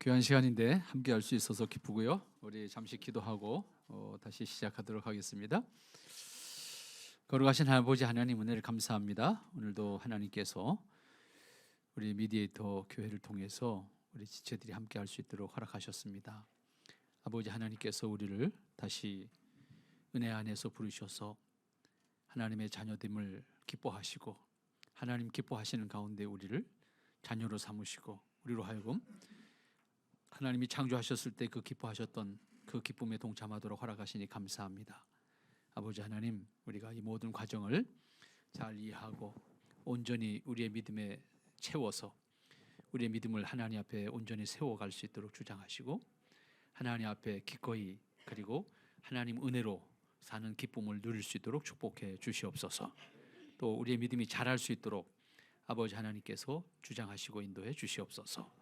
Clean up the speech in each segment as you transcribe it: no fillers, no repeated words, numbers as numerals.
귀한 시간인데 함께 할 수 있어서 기쁘고요. 우리 잠시 기도하고 다시 시작하도록 하겠습니다. 거룩하신 아버지 하나님, 은혜를 감사합니다. 오늘도 하나님께서 우리 미디에이터 교회를 통해서 우리 지체들이 함께 할 수 있도록 허락하셨습니다. 아버지 하나님께서 우리를 다시 은혜 안에서 부르셔서 하나님의 자녀됨을 기뻐하시고, 하나님 기뻐하시는 가운데 우리를 자녀로 삼으시고, 우리로 하여금 하나님이 창조하셨을 때 그 기뻐하셨던 그 기쁨에 동참하도록 허락하시니 감사합니다. 아버지 하나님, 우리가 이 모든 과정을 잘 이해하고 온전히 우리의 믿음에 채워서 우리의 믿음을 하나님 앞에 온전히 세워갈 수 있도록 주장하시고, 하나님 앞에 기꺼이 그리고 하나님 은혜로 사는 기쁨을 누릴 수 있도록 축복해 주시옵소서. 또 우리의 믿음이 자랄 수 있도록 아버지 하나님께서 주장하시고 인도해 주시옵소서.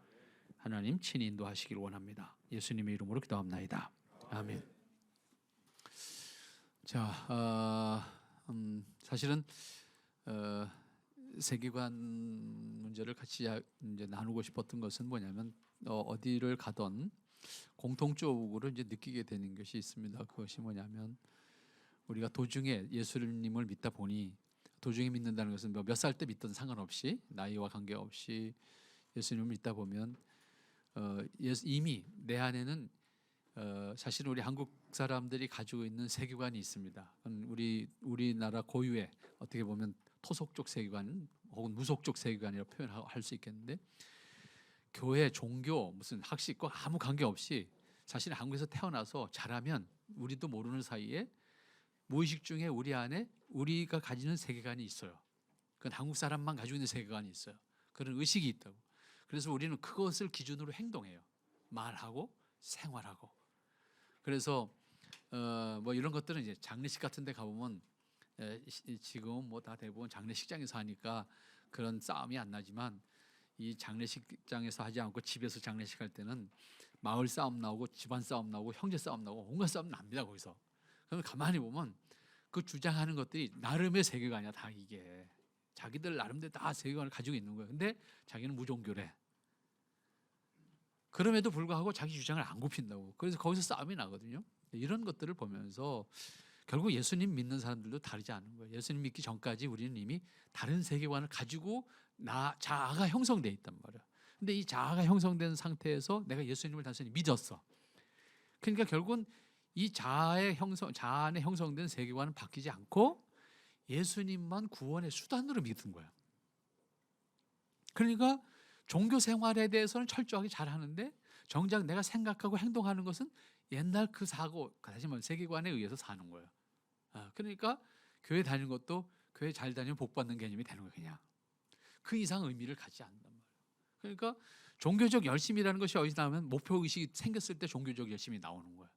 하나님 친히 인도하시길 원합니다. 예수님의 이름으로 기도합나이다. 아멘. 자, 사실은 세계관 문제를 같이 이제 나누고 싶었던 것은 뭐냐면, 어디를 가던 공통적으로 이제 느끼게 되는 것이 있습니다. 그것이 뭐냐면, 우리가 도중에 예수님을 믿다 보니, 도중에 믿는다는 것은 몇 살 때 믿든 상관없이, 나이와 관계없이 예수님을 믿다 보면 이미 내 안에는 사실은 우리 한국 사람들이 가지고 있는 세계관이 있습니다. 우리나라 고유의 어떻게 보면 토속적 세계관 혹은 무속적 세계관이라고 표현할 수 있겠는데, 교회, 종교, 무슨 학식과 아무 관계없이 사실 한국에서 태어나서 자라면 우리도 모르는 사이에 무의식 중에 우리 안에 우리가 가지는 세계관이 있어요. 그건 한국 사람만 가지고 있는 세계관이 있어요. 그런 의식이 있다고. 그래서 우리는 그것을 기준으로 행동해요. 말하고 생활하고. 그래서 뭐 이런 것들은 이제 장례식 같은 데 가보면, 지금 뭐 다 대부분 장례식장에서 하니까 그런 싸움이 안 나지만, 이 장례식장에서 하지 않고 집에서 장례식 할 때는 마을 싸움 나오고 집안 싸움 나오고 형제 싸움 나오고 온갖 싸움 납니다. 거기서. 그럼 가만히 보면 그 주장하는 것들이 나름의 세계관이야. 다 이게 자기들 나름대로 다 세계관을 가지고 있는 거예요. 근데 자기는 무종교래. 그럼에도 불구하고 자기 주장을 안 굽힌다고. 그래서 거기서 싸움이 나거든요. 이런 것들을 보면서 결국 예수님 믿는 사람들도 다르지 않은 거예요. 예수님 믿기 전까지 우리는 이미 다른 세계관을 가지고 자아가 형성되어 있단 말이야. 근데 이 자아가 형성된 상태에서 내가 예수님을 단순히 믿었어. 그러니까 결국은 이 자아 안에 형성된 세계관은 바뀌지 않고 예수님만 구원의 수단으로 믿은 거야. 그러니까 종교 생활에 대해서는 철저하게 잘하는데, 정작 내가 생각하고 행동하는 것은 옛날 그 사고, 다시 말해 세계관에 의해서 사는 거예요. 그러니까 교회 다니는 것도 교회 잘 다니면 복 받는 개념이 되는 거예요. 그냥 그 이상 의미를 갖지 않는단 말이에요. 그러니까 종교적 열심이라는 것이 어디서 나오면, 목표 의식이 생겼을 때 종교적 열심이 나오는 거예요.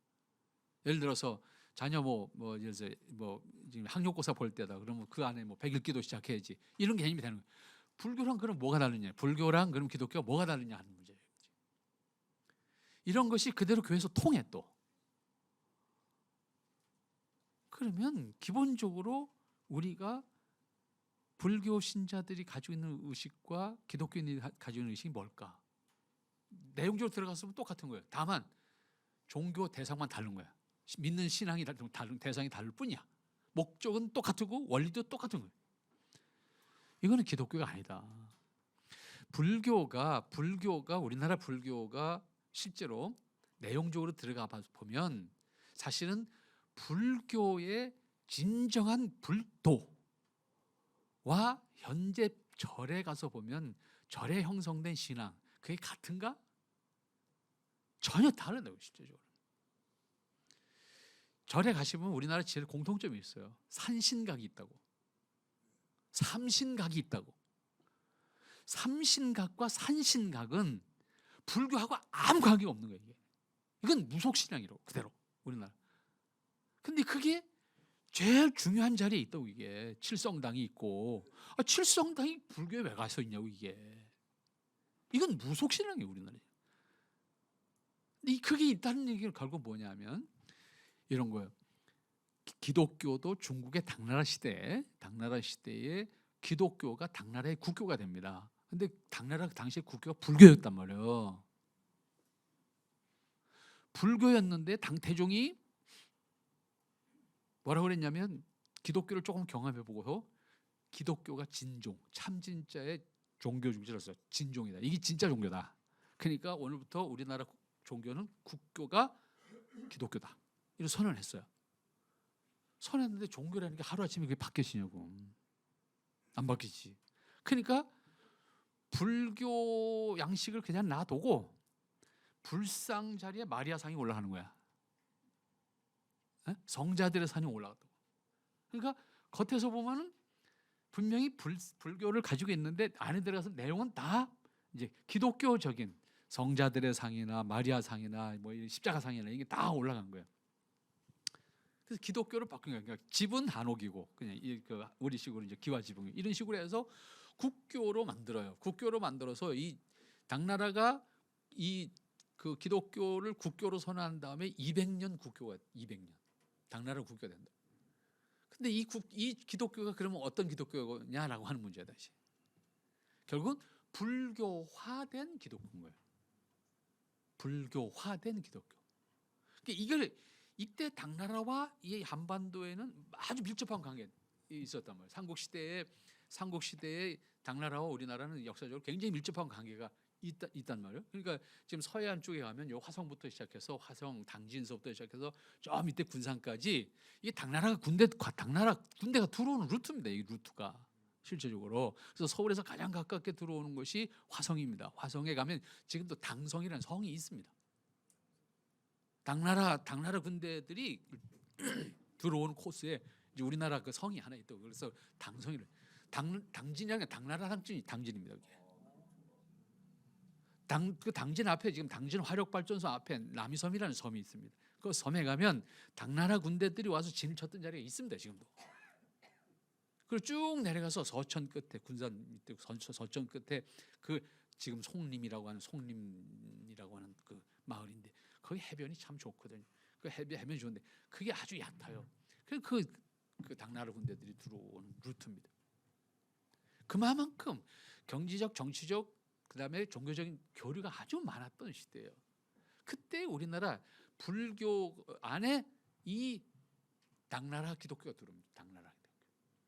예를 들어서 자녀 예를 들어서 지금 학력고사 볼 때다. 그러면 그 안에 100일 기도 시작해야지. 이런 개념이 되는 거예요. 불교랑 그럼 뭐가 다르냐? 불교랑 그럼 기독교가 뭐가 다르냐 하는 문제예요. 이런 것이 그대로 교회에서 통해 또. 그러면 기본적으로 우리가 불교 신자들이 가지고 있는 의식과 기독교인들이 가지고 있는 의식이 뭘까? 내용적으로 들어갔으면 똑같은 거예요. 다만 종교 대상만 다른 거야. 믿는 신앙이 다른 대상이 다를 뿐이야. 목적은 똑같고 원리도 똑같은 거예요. 이거는 기독교가 아니다. 불교가 우리나라 불교가 실제로 내용적으로 들어가 보면 사실은 불교의 진정한 불도와 현재 절에 가서 보면 절에 형성된 신앙, 그게 같은가? 전혀 다르다고. 실제적으로 절에 가시면 우리나라 제일 공통점이 있어요. 산신각이 있다고, 삼신각이 있다고. 삼신각과 산신각은 불교하고 아무 관계가 없는 거예요. 이건 무속신앙이라고, 그대로 우리나라. 근데 그게 제일 중요한 자리에 있다고. 이게 칠성당이 있고, 칠성당이 불교에 왜 가서 있냐고. 이건 무속신앙이에요, 우리나라에. 그게 있다는 얘기를 결국 뭐냐면 이런 거예요. 기독교도 중국의 당나라 시대에 기독교가 당나라의 국교가 됩니다. 근데 당나라 당시에 국교가 불교였단 말이에요. 불교였는데 당태종이 뭐라고 그랬냐면 기독교를 조금 경험해보고서 기독교가 진종, 참진짜의 종교 중지로서 진종이다. 이게 진짜 종교다. 그러니까 오늘부터 우리나라 종교는 국교가 기독교다. 이런 선언을 했어요. 선언했는데 종교라는 게 하루아침에 그게 바뀌어지냐고. 안 바뀌지. 그러니까 불교 양식을 그냥 놔두고 불상 자리에 마리아상이 올라가는 거야. 성자들의 산이 올라갔다고. 그러니까 겉에서 보면은 분명히 불교를 가지고 있는데 안에 들어가서 내용은 다 이제 기독교적인 성자들의 상이나 마리아 상이나 뭐 십자가 상이나 이게 다 올라간 거예요. 그래서 기독교를 바꾼 거예요. 그러니까 집은 한옥이고 그냥 우리 식으로 이제 기와지붕 이런 식으로 해서 국교로 만들어요. 국교로 만들어서 이 당나라가 이 그 기독교를 국교로 선언한 다음에 200년 국교가 200년 당나라 국교가 된다. 근데 이 기독교가 그러면 어떤 기독교냐라고 하는 문제다. 다시. 결국은 불교화된 기독교인 거예요. 불교화된 기독교. 그러니까 이걸 이때 당나라와 이 한반도에는 아주 밀접한 관계가 있었단 말이에요. 삼국시대에 당나라와 우리나라는 역사적으로 굉장히 밀접한 관계가 있단 말이에요. 그러니까 지금 서해안 쪽에 가면 요 화성부터 시작해서 화성, 당진서부터 시작해서 저 밑에 군산까지 이게 당나라 군대가 들어오는 루트입니다. 이 루트가 실제적으로. 그래서 서울에서 가장 가깝게 들어오는 것이 화성입니다. 화성에 가면 지금도 당성이라는 성이 있습니다. 당나라 군대들이 들어오는 코스에 이제 우리나라 그 성이 하나 있다고. 그래서 당성이를 당진이 아니라 당나라 당진입니다. 그 당진 앞에 지금 당진 화력발전소 앞에 남이섬이라는 섬이 있습니다. 그 섬에 가면 당나라 군대들이 와서 진을 쳤던 자리가 있습니다. 지금도. 그리고 쭉 내려가서 서천 끝에 군산 밑에 서천 끝에 그 지금 송림이라고 하는 그 마을인데 거기 해변이 참 좋거든요. 그 해변이 좋은데 그게 아주 얕아요. 그 당나라 군대들이 들어오는 루트입니다. 그만큼 경제적, 정치적 그다음에 종교적인 교류가 아주 많았던 시대예요. 그때 우리나라 불교 안에 이 당나라 기독교가 들어옵니다. 당나라 기독교.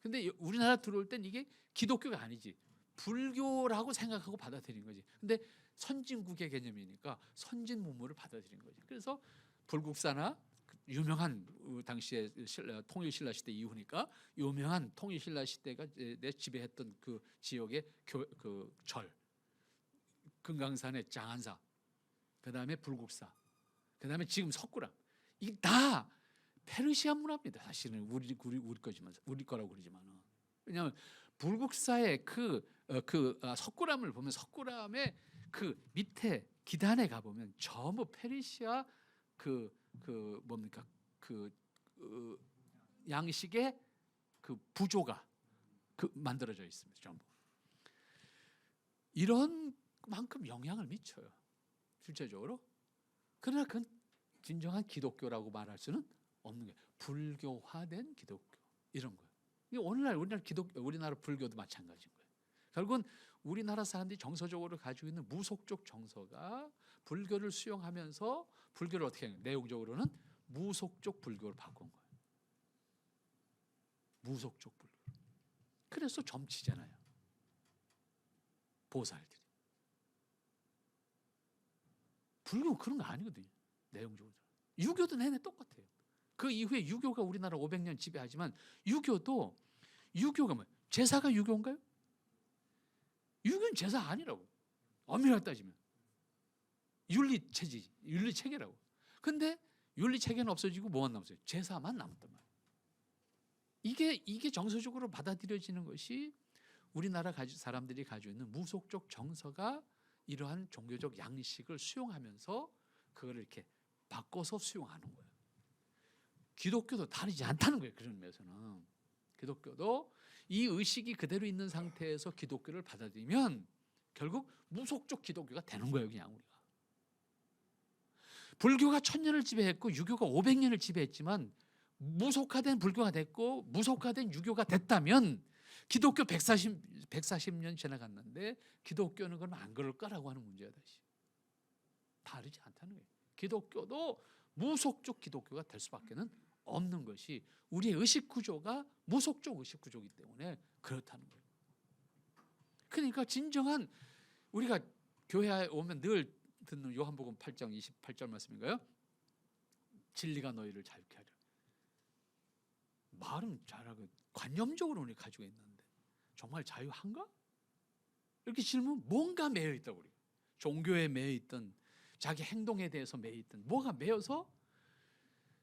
근데 우리나라 들어올 땐 이게 기독교가 아니지 불교라고 생각하고 받아들인 거지. 근데 선진국의 개념이니까 선진 문물을 받아들인 거지. 그래서 불국사나 유명한 당시에 통일 신라 시대 이후니까 유명한 통일 신라 시대가 지배했던 그 지역의 그 절 금강산의 장안사, 그 다음에 불국사, 그 다음에 지금 석굴암, 이게 다 페르시아 문화입니다. 사실은 우리 거라고 그러지만은 왜냐하면 불국사의 석굴암을 보면 석굴암의 그 밑에 기단에 가 보면 전부 페르시아 양식의 그 부조가 만들어져 있습니다. 전부 이런 만큼 영향을 미쳐요. 실제적으로. 그러나 그건 진정한 기독교라고 말할 수는 없는 거예요. 불교화된 기독교 이런 거예요. 오늘날 우리나라 불교도 마찬가지인 거예요. 결국은 우리나라 사람들이 정서적으로 가지고 있는 무속적 정서가 불교를 수용하면서 불교를 어떻게 해요? 내용적으로는 무속적 불교를 바꾼 거예요. 무속적 불교. 그래서 점치잖아요. 보살들이. 불교 그런 거 아니거든요. 내용적으로. 유교도 내내 똑같아요. 그 이후에 유교가 우리나라 500년 지배하지만 유교가 뭐 제사가 유교인가요? 유교는 제사 아니라고. 엄밀하게 따지면 윤리 체계라고. 근데 윤리 체계는 없어지고 뭐만 남았어요? 제사만 남았단 말이에요. 이게 정서적으로 받아들여지는 것이 우리나라 사람들이 가지고 있는 무속적 정서가 이러한 종교적 양식을 수용하면서 그걸 이렇게 바꿔서 수용하는 거예요. 기독교도 다르지 않다는 거예요. 그런 면에서는 기독교도 이 의식이 그대로 있는 상태에서 기독교를 받아들이면 결국 무속적 기독교가 되는 거예요. 그냥 우리가 불교가 1000년을 지배했고 유교가 500년을 지배했지만 무속화된 불교가 됐고 무속화된 유교가 됐다면 기독교 140년 지나갔는데 기독교는 그럼 안 그럴 거라고 하는 문제가 다시 다르지 않다는 거예요. 기독교도 무속적 기독교가 될 수밖에는 없는 것이 우리의 의식 구조가 무속적 의식 구조이기 때문에 그렇다는 거예요. 그러니까 진정한 우리가 교회에 오면 늘 듣는 요한복음 8장 28절 말씀인가요? 진리가 너희를 자유케 하리라. 말은 잘하고 관념적으로 우리 가지고 있는데 정말 자유한가? 이렇게 질문, 뭔가 매여 있다고. 우리 종교에 매여 있던, 자기 행동에 대해서 매여 있던, 뭐가 매여서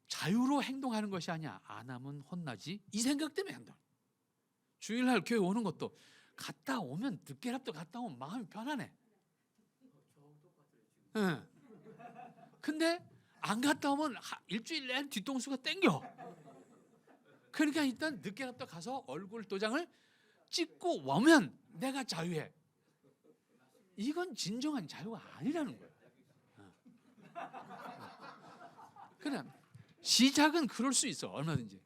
자유로 행동하는 것이 아니야. 안 하면 혼나지, 이 생각 때문에 한다. 주일날 교회 오는 것도 갔다 오면, 늦게라도 갔다 오면 마음이 편하네. 응. 근데 안 갔다 오면 일주일 내내 뒤통수가 땡겨. 그러니까 일단 늦게라도 가서 얼굴 도장을 찍고 오면 내가 자유해. 이건 진정한 자유가 아니라는 거예요. 그냥 시작은 그럴 수 있어, 얼마든지.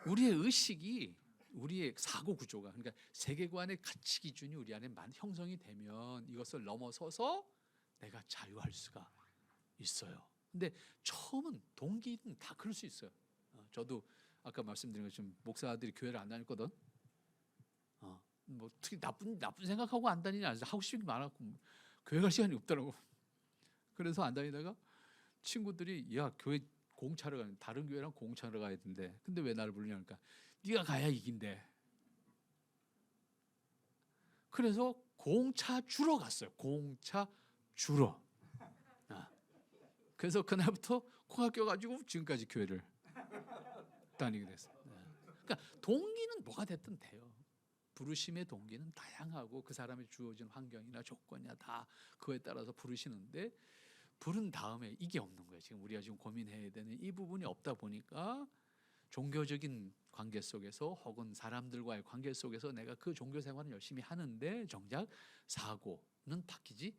우리의 의식이, 우리의 사고 구조가, 그러니까 세계관의 가치 기준이 우리 안에 형성이 되면 이것을 넘어서서 내가 자유할 수가 있어요. 근데 처음은, 동기는 다 그럴 수 있어요. 저도 아까 말씀드린 것처럼 목사들이 교회를 안 다녔거든. 뭐 특히 나쁜 생각하고 안 다니냐, 하고 싶은 게 많았고 교회 갈 시간이 없더라고. 그래서 안 다니다가 친구들이, 야, 교회 공차러 가는, 다른 교회랑 공차러 가야 된대. 근데 왜 나를 부르냐 그러니까 네가 가야 이긴대. 그래서 공차 주러 갔어요. 공차 주러. 그래서 그날부터 코가 껴가지고 지금까지 교회를 다니게 됐어요. 그러니까 동기는 뭐가 됐든 돼요. 부르심의 동기는 다양하고 그 사람이 주어진 환경이나 조건이나 다 그거에 따라서 부르시는데, 부른 다음에 이게 없는 거예요. 지금 우리가 지금 고민해야 되는 이 부분이 없다 보니까 종교적인 관계 속에서 혹은 사람들과의 관계 속에서 내가 그 종교 생활을 열심히 하는데 정작 사고는 바뀌지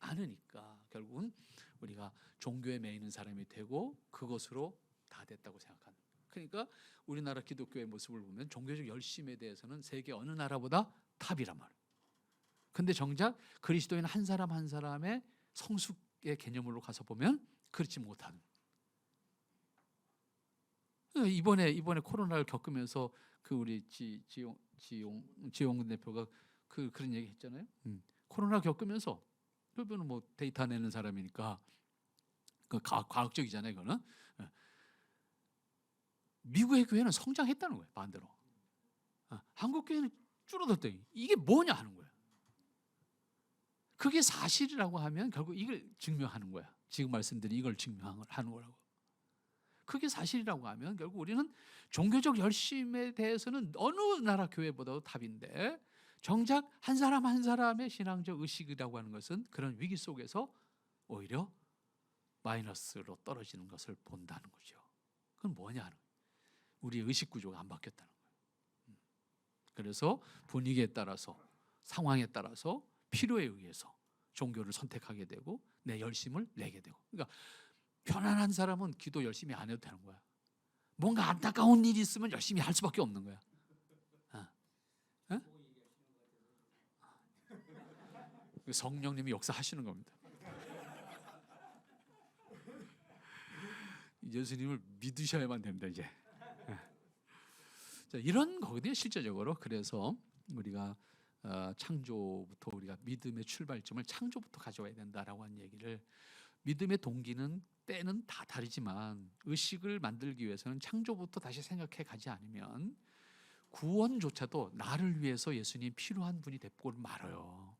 않으니까 결국은 우리가 종교에 매이는 사람이 되고 그것으로 다 됐다고 생각하는. 그러니까 우리나라 기독교의 모습을 보면 종교적 열심에 대해서는 세계 어느 나라보다 탑이란 말이에요. 근데 정작 그리스도인 한 사람 한 사람의 성숙의 개념으로 가서 보면 그렇지 못한. 이번에 코로나를 겪으면서 그 우리 지용 대표가 그런 얘기 했잖아요. 코로나 겪으면서, 그분은 뭐 데이터 내는 사람이니까 그 과학적이잖아요, 그거는. 미국의 교회는 성장했다는 거예요, 반대로. 한국 교회는 줄어들었더니 이게 뭐냐 하는 거예요. 그게 사실이라고 하면 결국 이걸 증명하는 거야. 지금 말씀드린 이걸 증명하는 거라고. 그게 사실이라고 하면 결국 우리는 종교적 열심에 대해서는 어느 나라 교회보다도 탑인데, 정작 한 사람 한 사람의 신앙적 의식이라고 하는 것은 그런 위기 속에서 오히려 마이너스로 떨어지는 것을 본다는 거죠. 그건 뭐냐 하는 거예요. 우리의 의식 구조가 안 바뀌었다는 거예요. 그래서 분위기에 따라서, 상황에 따라서, 필요에 의해서 종교를 선택하게 되고 내 열심을 내게 되고. 그러니까 편안한 사람은 기도 열심히 안 해도 되는 거야. 뭔가 안타까운 일이 있으면 열심히 할 수밖에 없는 거야. 성령님이 역사하시는 겁니다. 예수님을 믿으셔야만 됩니다, 이제. 자, 이런 거거든요, 실제적으로. 그래서 우리가 창조부터, 우리가 믿음의 출발점을 창조부터 가져와야 된다라고 하는 얘기를, 믿음의 동기는 때는 다 다르지만 의식을 만들기 위해서는 창조부터 다시 생각해 가지 않으면 구원조차도 나를 위해서 예수님이 필요한 분이 되고 말아요.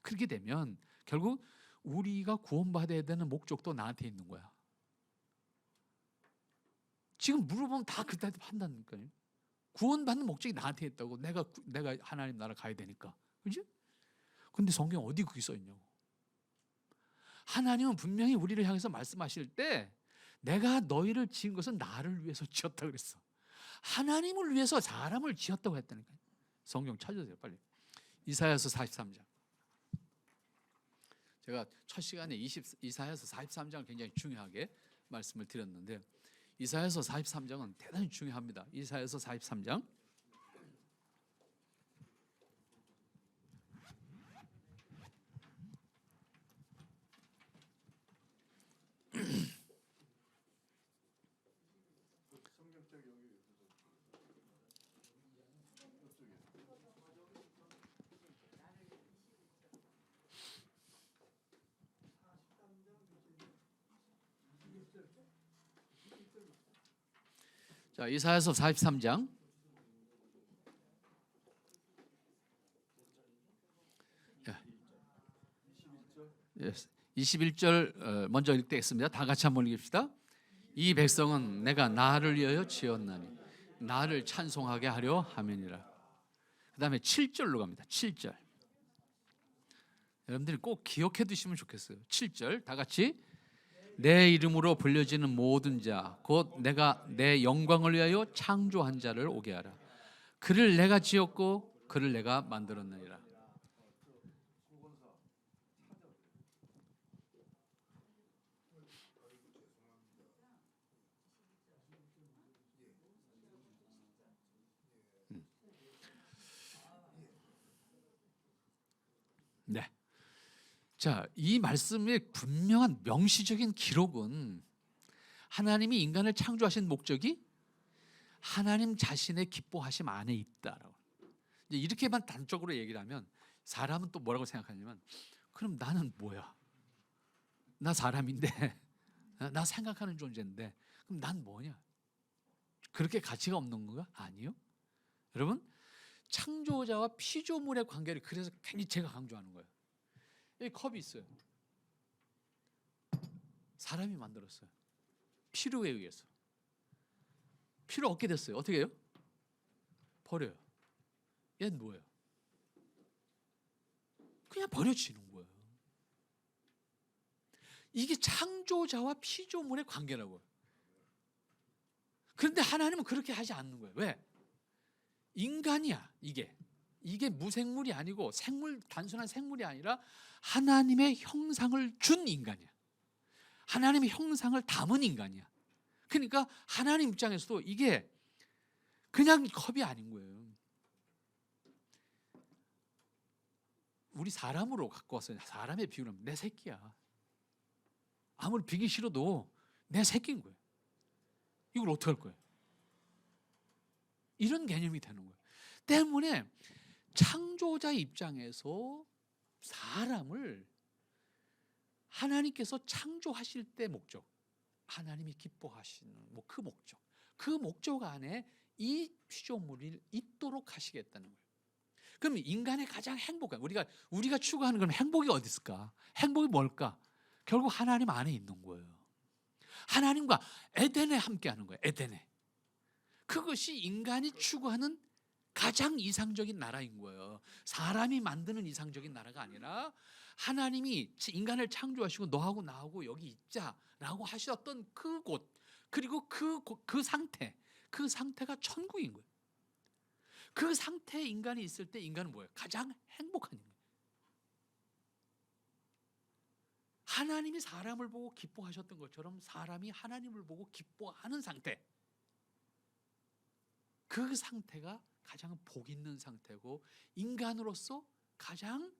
그렇게 되면 결국 우리가 구원받아야 되는 목적도 나한테 있는 거야. 지금 물어보면 다 그때 판단하니까요. 구원받는 목적이 나한테 있다고. 내가 하나님 나라 가야 되니까. 그지? 근데 성경 어디 그게 써 있냐고. 하나님은 분명히 우리를 향해서 말씀하실 때 내가 너희를 지은 것은 나를 위해서 지었다 그랬어. 하나님을 위해서 사람을 지었다고 했다니까요. 성경 찾으세요, 빨리. 이사야서 43장. 제가 첫 시간에 이사야서 43장을 굉장히 중요하게 말씀을 드렸는데, 이사야서 43장은 대단히 중요합니다. 이사야서 43장. 자, 이사야서 43장. 예, 21절 먼저 읽겠습니다. 다 같이 한번 읽읍시다. 이 백성은 내가 나를 위하여 지었나니 나를 찬송하게 하려 함이니라. 그 다음에 7절로 갑니다. 7절. 여러분들이 꼭 기억해 두시면 좋겠어요. 7절 다 같이. 내 이름으로 불려지는 모든 자 곧 내가 내 영광을 위하여 창조한 자를 오게 하라. 그를 내가 지었고 그를 내가 만들었느니라. 네. 자, 이 말씀의 분명한 명시적인 기록은 하나님이 인간을 창조하신 목적이 하나님 자신의 기뻐하심 안에 있다라고. 이제 이렇게만 단적으로 얘기를 하면 사람은 또 뭐라고 생각하냐면 그럼 나는 뭐야? 나 사람인데 나 생각하는 존재인데 그럼 난 뭐냐? 그렇게 가치가 없는 건가? 아니요. 여러분, 창조자와 피조물의 관계를 그래서 괜히 제가 강조하는 거예요. 이 컵이 있어요. 사람이 만들었어요. 필요에 의해서. 필요 없게 됐어요. 어떻게 해요? 버려요. 얘는 뭐예요? 그냥 버려지는 거예요. 이게 창조자와 피조물의 관계라고요. 그런데 하나님은 그렇게 하지 않는 거예요. 왜? 인간이야. 이게 무생물이 아니고 단순한 생물이 아니라 하나님의 형상을 준 인간이야. 하나님의 형상을 담은 인간이야. 그러니까 하나님 입장에서도 이게 그냥 컵이 아닌 거예요. 우리 사람으로 갖고 왔어요. 사람의 비유는 내 새끼야. 아무리 비기 싫어도 내 새끼인 거예요. 이걸 어떻게 할 거예요? 이런 개념이 되는 거예요. 때문에 창조자 입장에서 사람을 하나님께서 창조하실 때 목적, 하나님이 기뻐하시는 그 목적 안에 이 피조물이 있도록 하시겠다는 거예요. 그럼 인간의 가장 행복한 우리가 추구하는 그럼 행복이 어디 있을까? 행복이 뭘까? 결국 하나님 안에 있는 거예요. 하나님과 에덴에 함께하는 거예요. 에덴에. 그것이 인간이 추구하는 가장 이상적인 나라인 거예요. 사람이 만드는 이상적인 나라가 아니라 하나님이 인간을 창조하시고 너하고 나하고 여기 있자라고 하셨던 그곳, 그리고 그 상태가 천국인 거예요. 그 상태에 인간이 있을 때 인간은 뭐예요? 가장 행복한 거예요. 하나님이 사람을 보고 기뻐하셨던 것처럼 사람이 하나님을 보고 기뻐하는 상태, 그 상태가 가장 복 있는 상태고 인간으로서 가장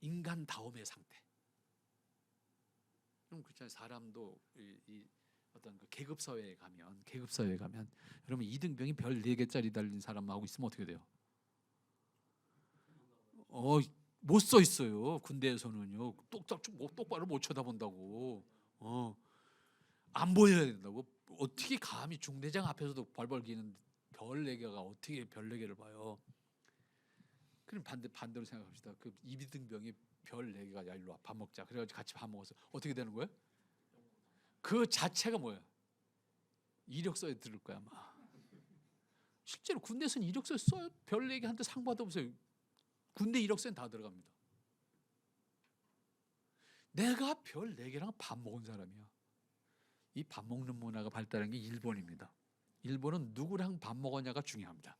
인간다움의 상태. 그럼 그렇잖아요. 사람도 이 어떤 그 계급 사회에 가면 여러분 2등병이 별 4개짜리 달린 사람하고 있으면 어떻게 돼요? 못 써 있어요. 군대에서는요. 똑바로 못 쳐다본다고. 안 보여야 된다고. 어떻게 감히 중대장 앞에서도 벌벌 기는 별 4개가 어떻게 별 4개를 봐요? 그럼 반대로 생각합시다. 그 2등병이 별 4개가 야 일로 와 밥 먹자. 그래가지고 같이 밥 먹어서 어떻게 되는 거예요? 그 자체가 뭐예요? 이력서에 들을 거야 아마. 실제로 군대에서는 이력서에 써요. 별 4개 한테 상 받아보세요. 군대 이력서엔 다 들어갑니다. 내가 별 4개랑 밥 먹은 사람이야. 이 밥 먹는 문화가 발달한 게 일본입니다. 일본은 누구랑 밥 먹었냐가 중요합니다.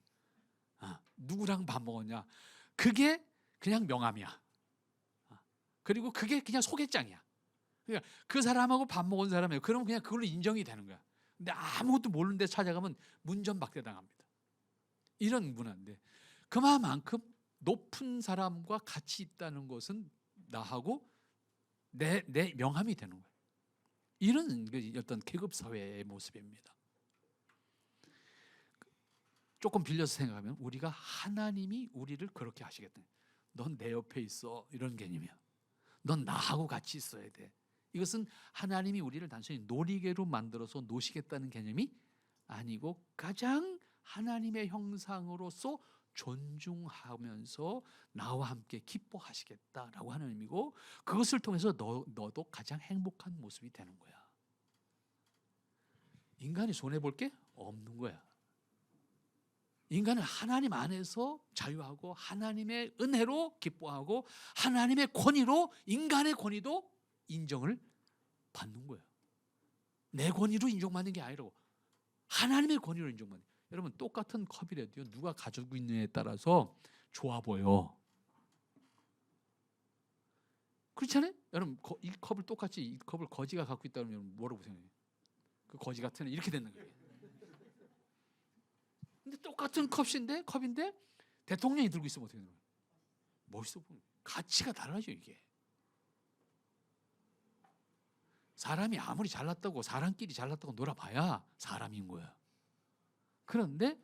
누구랑 밥 먹었냐. 그게 그냥 명함이야. 그리고 그게 그냥 소개장이야. 그러니까 그 사람하고 밥 먹은 사람이에요. 그러면 그냥 그걸로 인정이 되는 거야. 근데 아무것도 모르는 데 찾아가면 문전박대당합니다. 이런 문화인데 그만큼 높은 사람과 같이 있다는 것은 나하고 내 명함이 되는 거예요. 이런 어떤 계급 사회의 모습입니다. 조금 빌려서 생각하면 우리가 하나님이 우리를 그렇게 하시겠다. 넌 내 옆에 있어, 이런 개념이야. 넌 나하고 같이 있어야 돼. 이것은 하나님이 우리를 단순히 놀이개로 만들어서 노시겠다는 개념이 아니고 가장 하나님의 형상으로서 존중하면서 나와 함께 기뻐하시겠다라고 하는 의미고, 그것을 통해서 너도 가장 행복한 모습이 되는 거야. 인간이 손해볼 게 없는 거야. 인간은 하나님 안에서 자유하고 하나님의 은혜로 기뻐하고 하나님의 권위로 인간의 권위도 인정을 받는 거예요. 내 권위로 인정받는 게 아니라고 하나님의 권위로 인정받는 거예요. 여러분, 똑같은 컵이라도요, 누가 가지고 있느냐에 따라서 좋아 보여. 그렇잖아요? 여러분, 이 컵을 똑같이, 이 컵을 거지가 갖고 있다 그러면 뭐라고 생각해요? 그 거지 같은 애 이렇게 되는 거예요. 근데 똑같은 컵인데 대통령이 들고 있으면 어떻게 되는 거예요? 멋있어 보여요. 가치가 달라져 이게. 사람이 아무리 잘났다고 사람끼리 잘났다고 놀아봐야 사람인 거야. 그런데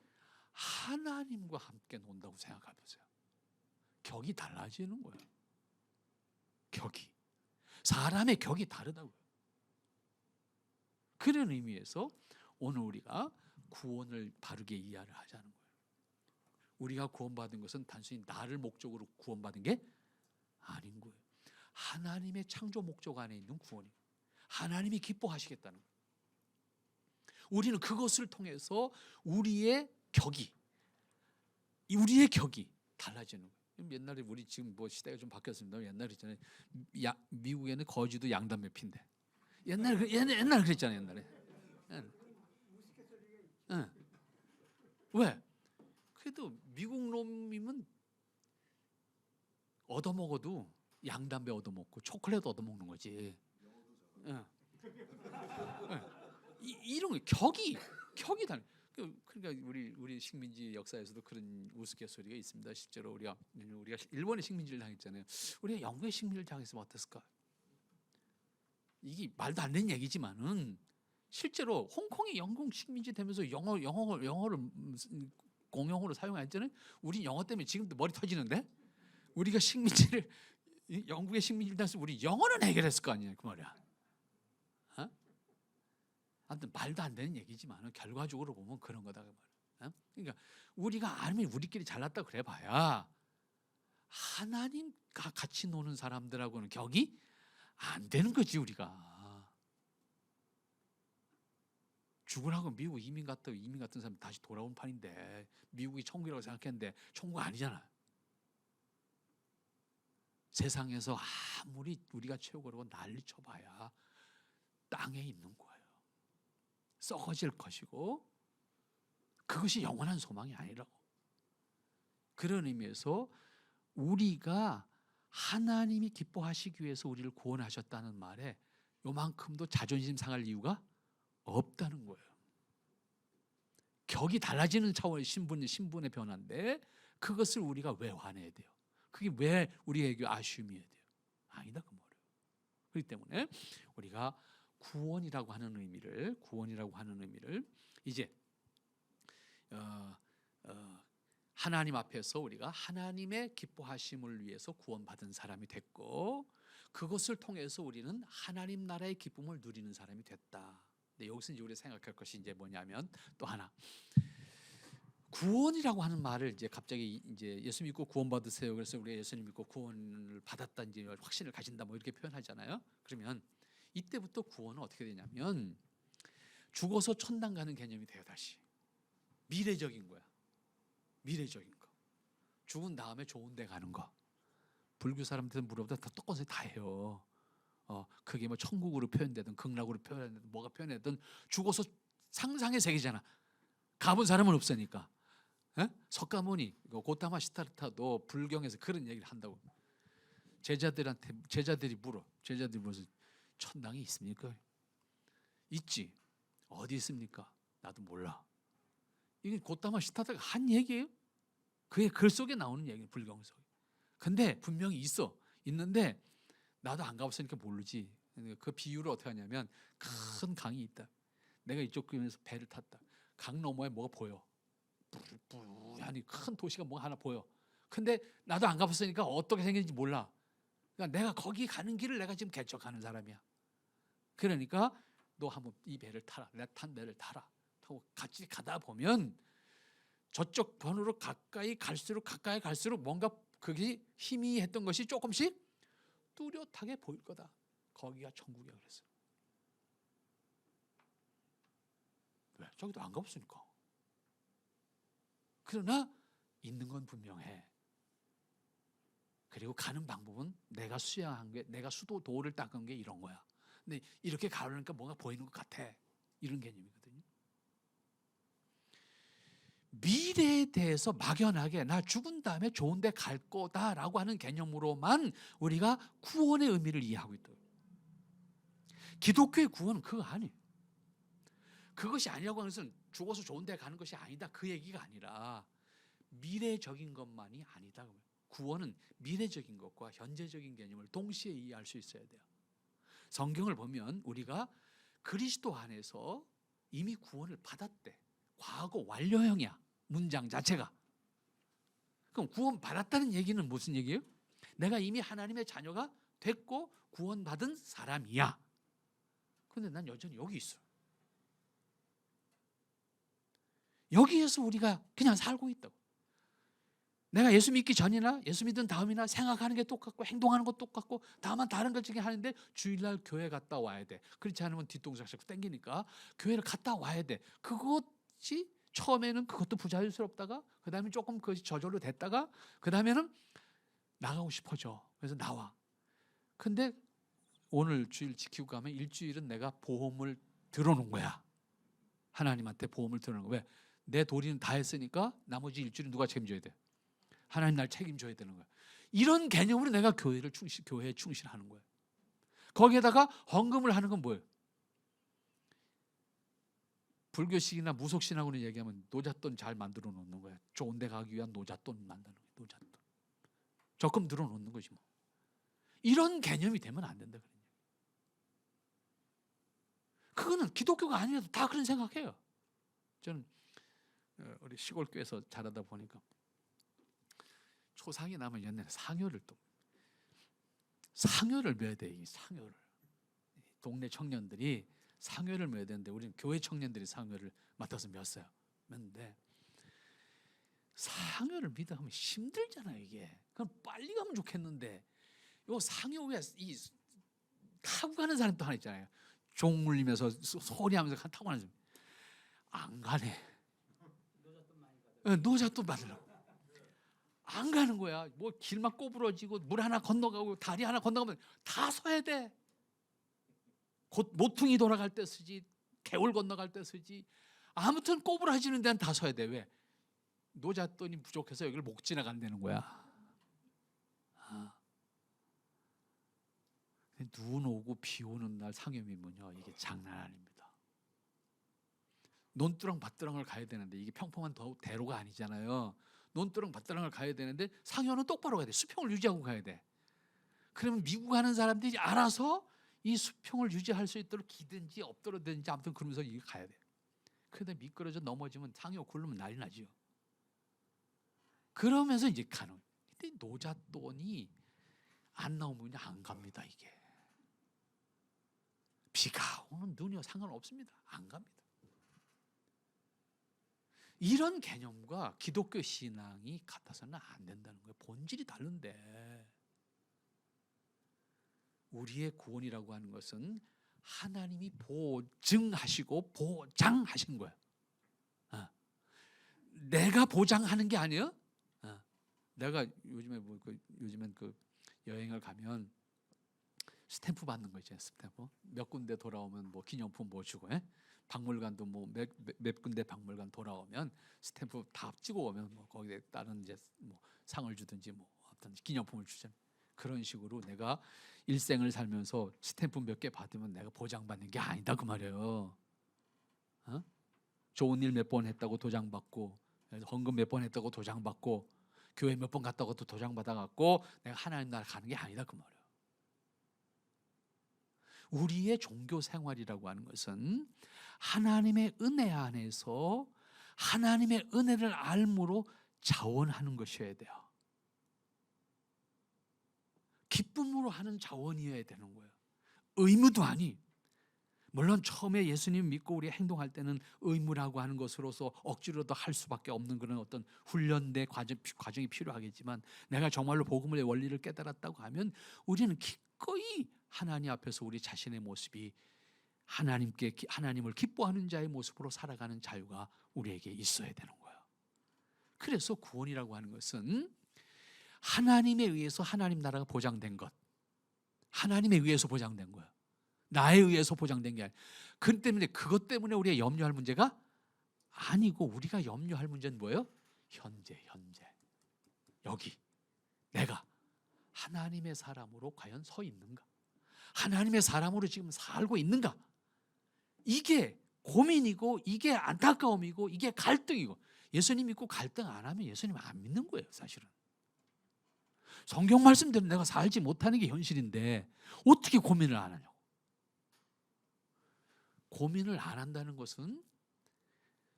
하나님과 함께 논다고 생각해보세요. 격이 달라지는 거예요. 격이. 사람의 격이 다르다고요. 그런 의미에서 오늘 우리가 구원을 바르게 이해를 하자는 거예요. 우리가 구원받은 것은 단순히 나를 목적으로 구원받은 게 아닌 거예요. 하나님의 창조 목적 안에 있는 구원이에요. 하나님이 기뻐하시겠다는 거예요. 우리는 그것을 통해서 우리의 격이 달라지는 거예요. 옛날에 우리 지금 뭐 시대가 좀 바뀌었습니다. 옛날에 있잖아요. 미국에는 거지도 양담배 핀대. 옛날 그랬잖아요. 옛날에. 응. 왜? 그래도 미국 놈이면 얻어먹어도 양담배 얻어먹고 초콜릿 얻어먹는 거지. 응. 이런 거 격이 다른. 그러니까 우리 식민지 역사에서도 그런 우스갯소리가 있습니다. 실제로 우리가 일본의 식민지를 당했잖아요. 우리가 영국의 식민지를 당했으면 어땠을까? 이게 말도 안 되는 얘기지만은 실제로 홍콩이 영국 식민지 되면서 영어를 공용어로 사용했잖아요. 우리 영어 때문에 지금도 머리 터지는데, 우리가 영국의 식민지를 당해서 우리 영어는 해결했을 거 아니에요, 그 말이야. 어? 아무튼 말도 안 되는 얘기지만 결과적으로 보면 그런 거다 그 말이야. 그러니까 우리가 아무리 우리끼리 잘났다 그래봐야 하나님과 같이 노는 사람들하고는 격이 안 되는 거지. 우리가 죽으라고 미국 이민 같은 사람 다시 돌아온 판인데, 미국이 천국이라고 생각했는데 천국 아니잖아. 세상에서 아무리 우리가 최고라고 난리쳐봐야 땅에 있는 거예요. 썩어질 것이고 그것이 영원한 소망이 아니라고. 그런 의미에서 우리가 하나님이 기뻐하시기 위해서 우리를 구원하셨다는 말에 요만큼도 자존심 상할 이유가 없다는 거예요. 격이 달라지는 차원의 신분의 변화인데 그것을 우리가 왜 화내야 돼요? 그게 왜 우리에게 아쉬움이어야 돼요? 아니다 그 말이에요. 그렇기 때문에 우리가 구원이라고 하는 의미를 이제 하나님 앞에서 우리가 하나님의 기뻐하심을 위해서 구원받은 사람이 됐고, 그것을 통해서 우리는 하나님 나라의 기쁨을 누리는 사람이 됐다. 근데 여기서 이제 우리가 생각할 것이 이제 뭐냐면, 또 하나, 구원이라고 하는 말을 이제 갑자기 이제 예수 믿고 구원 받으세요. 그래서 우리가 예수님 믿고 구원을 받았다, 이제 확신을 가진다, 뭐 이렇게 표현하잖아요. 그러면 이때부터 구원은 어떻게 되냐면 죽어서 천당 가는 개념이 돼요. 다시 미래적인 거야. 미래적인 거. 죽은 다음에 좋은 데 가는 거. 불교 사람들은 물어보다 다 똑같이 다 해요. 그게 뭐 천국으로 표현되든 극락으로 표현되든 뭐가 표현되든 죽어서 상상의 세계잖아. 가본 사람은 없으니까. 석가모니, 고타마 시타르타도 불경에서 그런 얘기를 한다고. 제자들이 물어서 천당이 있습니까? 있지. 어디 있습니까? 나도 몰라. 이게 고타마 시타르타가 한 얘기예요. 그게 글 속에 나오는 얘기예요. 불경 속에. 근데 분명히 있는데 나도 안 가봤으니까 모르지. 그 비유를 어떻게 하냐면, 큰 강이 있다. 내가 이쪽 근에서 배를 탔다. 강 너머에 뭐가 보여. 뿌연히 큰 도시가 뭐 하나 보여. 근데 나도 안 가봤으니까 어떻게 생겼는지 몰라. 그러니까 내가 거기 가는 길을 내가 지금 개척하는 사람이야. 그러니까 너 한번 이 배를 타라. 내가 탄 배를 타라. 타고 같이 가다 보면 저쪽 번으로 가까이 갈수록 뭔가 그게 희미했던 것이 조금씩 뚜렷하게 보일 거다. 거기가 천국이야 그랬어. 왜? 저기도 안 가봤으니까. 그러나 있는 건 분명해. 그리고 가는 방법은 내가 수양한 게, 내가 도를 닦은 게 이런 거야. 근데 이렇게 가려니까 뭔가 보이는 것 같아. 이런 개념이거든요. 미래에 대해서 막연하게 나 죽은 다음에 좋은 데 갈 거다라고 하는 개념으로만 우리가 구원의 의미를 이해하고 있다. 기독교의 구원은 그거 아니에요. 그것이 아니라고 하는 것은 죽어서 좋은 데 가는 것이 아니다. 그 얘기가 아니라 미래적인 것만이 아니다. 구원은 미래적인 것과 현재적인 개념을 동시에 이해할 수 있어야 돼요. 성경을 보면 우리가 그리스도 안에서 이미 구원을 받았대. 과거 완료형이야. 문장 자체가. 그럼 구원 받았다는 얘기는 무슨 얘기예요? 내가 이미 하나님의 자녀가 됐고 구원받은 사람이야. 그런데 난 여전히 여기 있어. 여기에서 우리가 그냥 살고 있다고. 내가 예수 믿기 전이나 예수 믿은 다음이나 생각하는 게 똑같고 행동하는 것 똑같고 다만 다른 것 중에 하는데 주일날 교회 갔다 와야 돼. 그렇지 않으면 뒤통수 자꾸 땡기니까 교회를 갔다 와야 돼. 그것이 처음에는 그것도 부자연스럽다가 그 다음에 조금 그것이 저절로 됐다가 그 다음에는 나가고 싶어져. 그래서 나와. 근데 오늘 주일 지키고 가면 일주일은 내가 보험을 들어놓은 거야. 하나님한테 보험을 들어놓은 거야. 왜? 내 도리는 다 했으니까 나머지 일주일은 누가 책임져야 돼? 하나님 날 책임져야 되는 거야. 이런 개념으로 내가 교회에 충실하는 거야. 거기에다가 헌금을 하는 건 뭐예요? 불교식이나 무속신하고는 얘기하면 노잣돈 잘 만들어 놓는 거야. 좋은 데 가기 위한 노잣돈 만드는 거야. 노잣돈. 적금 들어 놓는 거지 뭐. 이런 개념이 되면 안 된다. 그거는 기독교가 아니라도 다 그런 생각해요. 저는 우리 시골 교회에서 자라다 보니까 초상이 나면 옛날에 상여를 메야 돼. 이 상여를. 동네 청년들이 상여를 메야 되는데 우리는 교회 청년들이 상여를 맡아서 맸는데 상여를 믿어 하면 힘들잖아요 이게. 그럼 빨리 가면 좋겠는데 요 상여에 이 타고 가는 사람 또 하나 있잖아요. 종 울리면서 소리하면서 타고 가는 사람 안 가네. 노잣돈 받으려고 안 가는 거야. 뭐 길막 꼬부러지고 물 하나 건너가고 다리 하나 건너가면 다 서야 돼. 곧 모퉁이 돌아갈 때 쓰지, 개울 건너갈 때 쓰지. 아무튼 꼬부라지는 데는 다 서야 돼. 왜? 노잣돈이 부족해서 여기를 못 지나간다는 거야. 눈 오고 비 오는 날 상여미면요 이게 장난 아닙니다. 논두렁 밭두렁을 가야 되는데 이게 평범한 대로가 아니잖아요. 논두렁 밭두렁을 가야 되는데 상여는 똑바로 가야 돼. 수평을 유지하고 가야 돼. 그러면 미국 가는 사람들이 알아서 이 수평을 유지할 수 있도록 기든지 엎드려든지 아무튼 그러면서 이게 가야 돼. 그런데 미끄러져 넘어지면 상여 굴르면 난리 나죠. 그러면서 이제 가는. 근데 노잣돈이 안 나오면 안 갑니다 이게. 비가 오는 눈이 상관없습니다. 안 갑니다. 이런 개념과 기독교 신앙이 같아서는 안 된다는 거예요. 본질이 다른데 우리의 구원이라고 하는 것은 하나님이 보증하시고 보장하신 거예요. 내가 보장하는 게 아니에요. 내가 요즘엔 그 여행을 가면 스탬프 받는 거 있잖아요. 스탬프 몇 군데 돌아오면 뭐 기념품 뭐 주고, 박물관도 뭐 몇 군데 박물관 돌아오면 스탬프 다 찍어 오면 뭐 거기에 다른 이제 뭐 상을 주든지 뭐 어떤 기념품을 주잖아요. 그런 식으로 내가 일생을 살면서 스탬프 몇 개 받으면 내가 보장받는 게 아니다 그 말이에요. 좋은 일 몇 번 했다고 도장 받고, 헌금 몇 번 했다고 도장 받고, 교회 몇 번 갔다고 또 도장 받아갖고 내가 하나님 나라 가는 게 아니다 그 말이에요. 우리의 종교 생활이라고 하는 것은 하나님의 은혜 안에서 하나님의 은혜를 알므로 자원하는 것이어야 돼요. 기쁨으로 하는 자원이어야 되는 거예요. 의무도 아니. 물론 처음에 예수님 믿고 우리 행동할 때는 의무라고 하는 것으로서 억지로도 할 수밖에 없는 그런 어떤 훈련된 과정이 필요하겠지만, 내가 정말로 복음의 원리를 깨달았다고 하면 우리는 기꺼이 하나님 앞에서 우리 자신의 모습이 하나님을 기뻐하는 자의 모습으로 살아가는 자유가 우리에게 있어야 되는 거예요. 그래서 구원이라고 하는 것은 하나님에 의해서 하나님 나라가 보장된 것, 하나님에 의해서 보장된 거예요. 나에 의해서 보장된 게 아니에요. 그것 때문에 우리가 염려할 문제가 아니고, 우리가 염려할 문제는 뭐예요? 현재. 여기 내가 하나님의 사람으로 과연 서 있는가? 하나님의 사람으로 지금 살고 있는가? 이게 고민이고, 이게 안타까움이고, 이게 갈등이고. 예수님 믿고 갈등 안 하면 예수님 안 믿는 거예요, 사실은. 성경 말씀대로 내가 살지 못하는 게 현실인데 어떻게 고민을 안 하냐고. 고민을 안 한다는 것은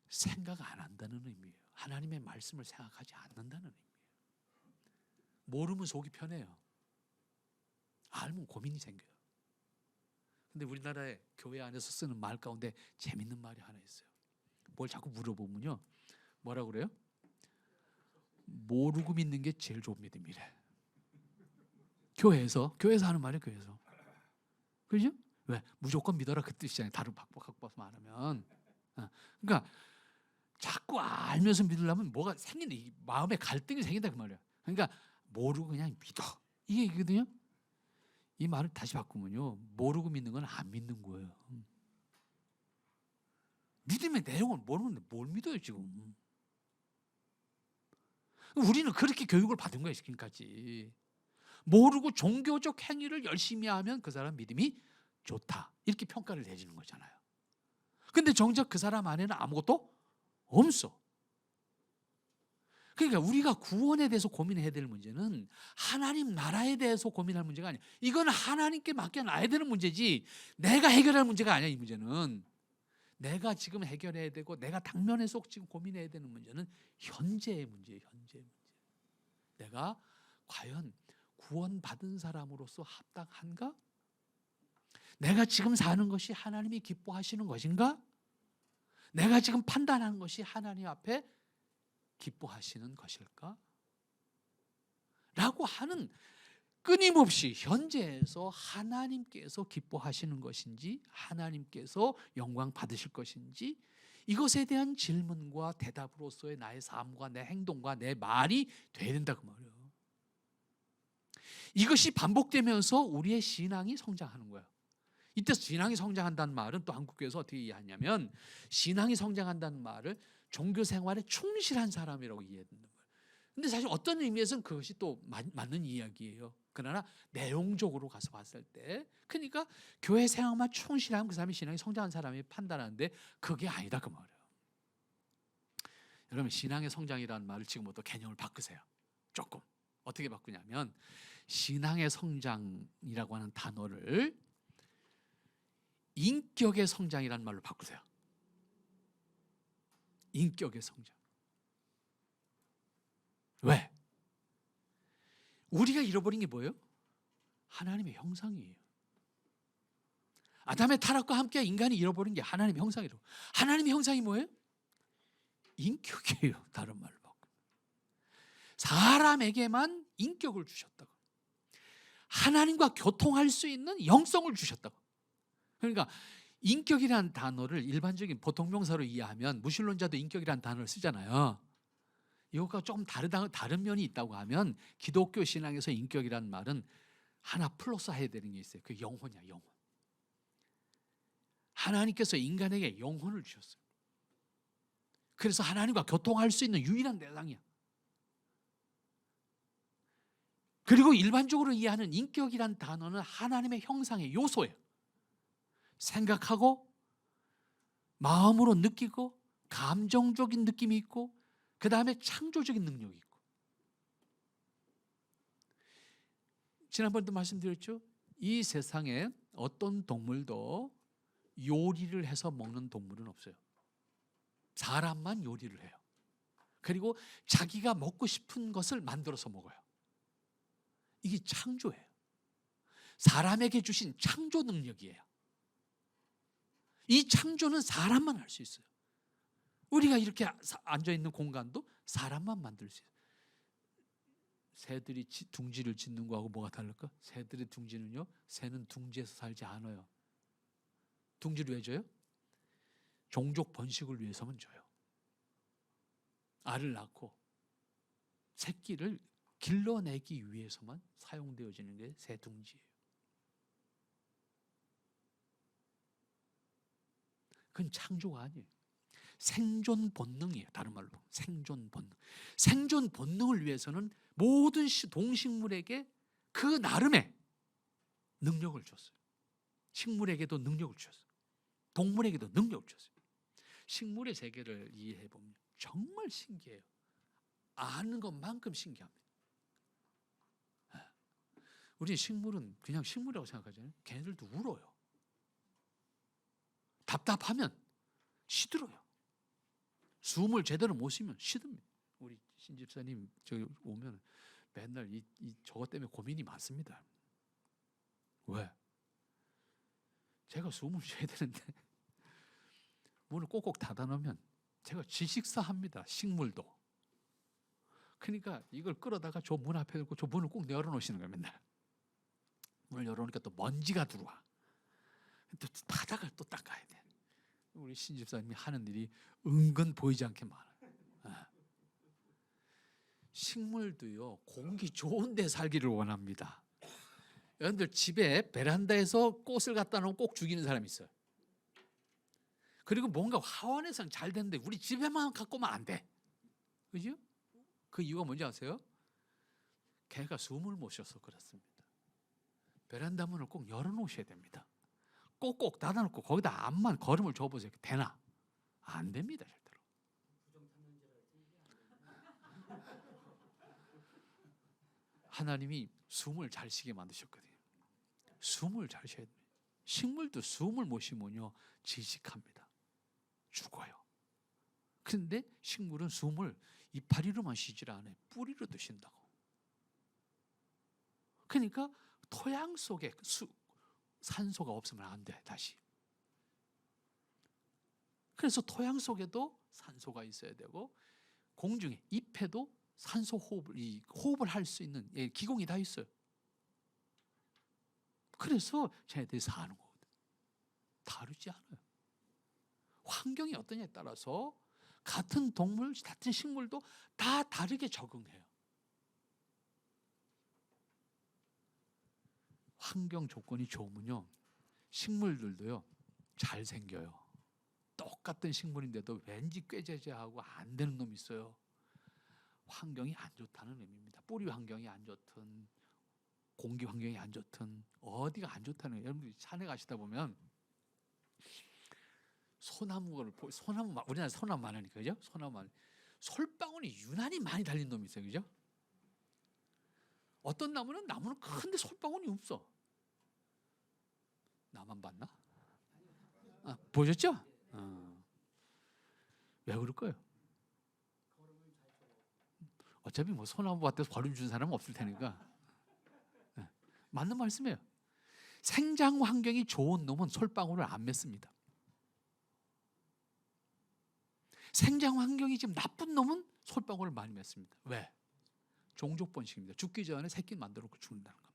생각 안 한다는 의미예요. 하나님의 말씀을 생각하지 않는다는 의미예요. 모르면 속이 편해요. 알면 고민이 생겨요. 근데 우리나라의 교회 안에서 쓰는 말 가운데 재밌는 말이 하나 있어요. 뭘 자꾸 물어보면요, 뭐라고 그래요? 모르고 믿는 게 제일 좋은 믿음이래. 교회에서 하는 말이에요. 교회에서. 그죠? 왜? 무조건 믿어라 그 뜻이잖아요. 다른 바꿔서 말하면. 그러니까 자꾸 알면서 믿으려면 뭐가 생긴다. 마음에 갈등이 생긴다 그 말이야. 그러니까 모르고 그냥 믿어, 이게 이거든요. 이 말을 다시 바꾸면요, 모르고 믿는 건 안 믿는 거예요. 믿음의 내용을 모르는데 뭘 믿어요 지금. 우리는 그렇게 교육을 받은 거예요 지금까지. 모르고 종교적 행위를 열심히 하면 그 사람 믿음이 좋다, 이렇게 평가를 내주는 거잖아요. 근데 정작 그 사람 안에는 아무것도 없어. 그러니까 우리가 구원에 대해서 고민해야 될 문제는 하나님 나라에 대해서 고민할 문제가 아니야. 이건 하나님께 맡겨놔야 되는 문제지 내가 해결할 문제가 아니야. 이 문제는 내가 지금 해결해야 되고, 내가 당면에서 지금 고민해야 되는 문제는 현재의 문제예요. 현재의 문제. 내가 과연 구원받은 사람으로서 합당한가? 내가 지금 사는 것이 하나님이 기뻐하시는 것인가? 내가 지금 판단하는 것이 하나님 앞에 기뻐하시는 것일까? 라고 하는, 끊임없이 현재에서 하나님께서 기뻐하시는 것인지, 하나님께서 영광 받으실 것인지, 이것에 대한 질문과 대답으로서의 나의 삶과 내 행동과 내 말이 돼야 된다 그 말이에요. 이것이 반복되면서 우리의 신앙이 성장하는 거예요. 이때 신앙이 성장한다는 말은 또 한국교회에서 어떻게 이해하냐면, 신앙이 성장한다는 말을 종교 생활에 충실한 사람이라고 이해한단 말이에요. 근데 사실 어떤 의미에서는 그것이 또 맞는 이야기예요. 그러나 내용적으로 가서 봤을 때, 그러니까 교회 생활만 충실하면 그 사람이 신앙이 성장한 사람이 판단하는데 그게 아니다 그 말이에요. 여러분, 신앙의 성장이라는 말을 지금부터 개념을 바꾸세요. 조금. 어떻게 바꾸냐면, 신앙의 성장이라고 하는 단어를 인격의 성장이라는 말로 바꾸세요. 인격의 성장. 왜? 우리가 잃어버린 게 뭐예요? 하나님의 형상이에요. 아담의 타락과 함께 인간이 잃어버린 게 하나님의 형상이라고. 하나님의 형상이 뭐예요? 인격이에요. 다른 말로 바꾸면. 사람에게만 인격을 주셨다고. 하나님과 교통할 수 있는 영성을 주셨다고. 그러니까 인격이라는 단어를 일반적인 보통 명사로 이해하면, 무신론자도 인격이라는 단어를 쓰잖아요. 이것과 조금 다른 면이 있다고 하면, 기독교 신앙에서 인격이라는 말은 하나 플러스 해야 되는 게 있어요. 그 영혼이야, 영혼. 하나님께서 인간에게 영혼을 주셨어요. 그래서 하나님과 교통할 수 있는 유일한 대상이야. 그리고 일반적으로 이해하는 인격이란 단어는 하나님의 형상의 요소예요. 생각하고 마음으로 느끼고 감정적인 느낌이 있고, 그 다음에 창조적인 능력이 있고. 지난번에도 말씀드렸죠. 이 세상에 어떤 동물도 요리를 해서 먹는 동물은 없어요. 사람만 요리를 해요. 그리고 자기가 먹고 싶은 것을 만들어서 먹어요. 이게 창조예요. 사람에게 주신 창조 능력이에요. 이 창조는 사람만 할 수 있어요. 우리가 이렇게 앉아있는 공간도 사람만 만들 수 있어요. 새들이 둥지를 짓는 거하고 뭐가 다를까? 새들의 둥지는요, 새는 둥지에서 살지 않아요. 둥지를 왜 줘요? 종족 번식을 위해서만 줘요. 알을 낳고 새끼를 길러내기 위해서만 사용되어지는 게 새 둥지예요. 그건 창조가 아니에요. 생존 본능이에요. 다른 말로 생존 본능. 생존 본능을 위해서는 모든 동식물에게 그 나름의 능력을 줬어요. 식물에게도 능력을 주셨어요. 동물에게도 능력을 주셨어요. 식물의 세계를 이해해 보면 정말 신기해요. 아는 것만큼 신기합니다. 우리 식물은 그냥 식물이라고 생각하잖아요. 걔네들도 울어요. 답답하면 시들어요. 숨을 제대로 못 쉬면 시듭니다. 우리 신집사님 저기 오면 맨날 저것 때문에 고민이 많습니다. 왜? 제가 숨을 쉬어야 되는데 문을 꼭꼭 닫아놓으면 제가 지식사합니다. 식물도. 그러니까 이걸 끌어다가 저 문 앞에 놓고 저 문을 꼭 열어놓으시는 거예요. 맨날. 문을 열어놓으니까 또 먼지가 들어와. 또 바닥을 또 닦아야 돼. 우리 신집사님이 하는 일이 은근 보이지 않게 많아요. 식물도요, 공기 좋은 데 살기를 원합니다. 여러분들 집에 베란다에서 꽃을 갖다 놓으면 꼭 죽이는 사람이 있어요. 그리고 뭔가 화원에서는 잘 되는데 우리 집에만 갖고 오면 안 돼. 그죠? 그 이유가 뭔지 아세요? 걔가 숨을 못 쉬어서 그렇습니다. 베란다 문을 꼭 열어놓으셔야 됩니다. 꼭꼭 닫아놓고 거기다 암만 걸음을 줘보세요. 되나? 안 됩니다. 절대로. 하나님이 숨을 잘 쉬게 만드셨거든요. 숨을 잘 쉬어야 됩니다. 식물도 숨을 못 쉬면요 질식합니다. 죽어요. 그런데 식물은 숨을 이파리로만 쉬질 않아요. 뿌리로도 쉰다고. 그러니까 토양 속에 산소가 없으면 안 돼. 다시. 그래서 토양 속에도 산소가 있어야 되고 공중에 잎에도 산소 호흡을 할 수 있는 기공이 다 있어요. 그래서 쟤네들이 사는 거거든요. 다르지 않아요. 환경이 어떠냐에 따라서 같은 동물, 같은 식물도 다 다르게 적응해요. 환경 조건이 좋으면요 식물들도요 잘 생겨요. 똑같은 식물인데도 왠지 꾀죄죄하고 안 되는 놈이 있어요. 환경이 안 좋다는 의미입니다. 뿌리 환경이 안 좋든 공기 환경이 안 좋든 어디가 안 좋다는 거예요. 여러분들이 산에 가시다 보면 소나무 우리나라 소나무 많으니까 그죠? 소나무 많이 솔방울이 유난히 많이 달린 놈이 있어요. 그죠? 어떤 나무는 큰데 솔방울이 없어. 나만 봤나? 보셨죠? 왜 그럴까요? 어차피 뭐 소나무 밭에서 걸음 준 사람은 없을 테니까. 맞는 말씀이에요. 생장 환경이 좋은 놈은 솔방울을 안 맺습니다. 생장 환경이 지금 나쁜 놈은 솔방울을 많이 맺습니다. 왜? 종족 번식입니다. 죽기 전에 새끼 만들어 놓고 죽는다는 겁니다.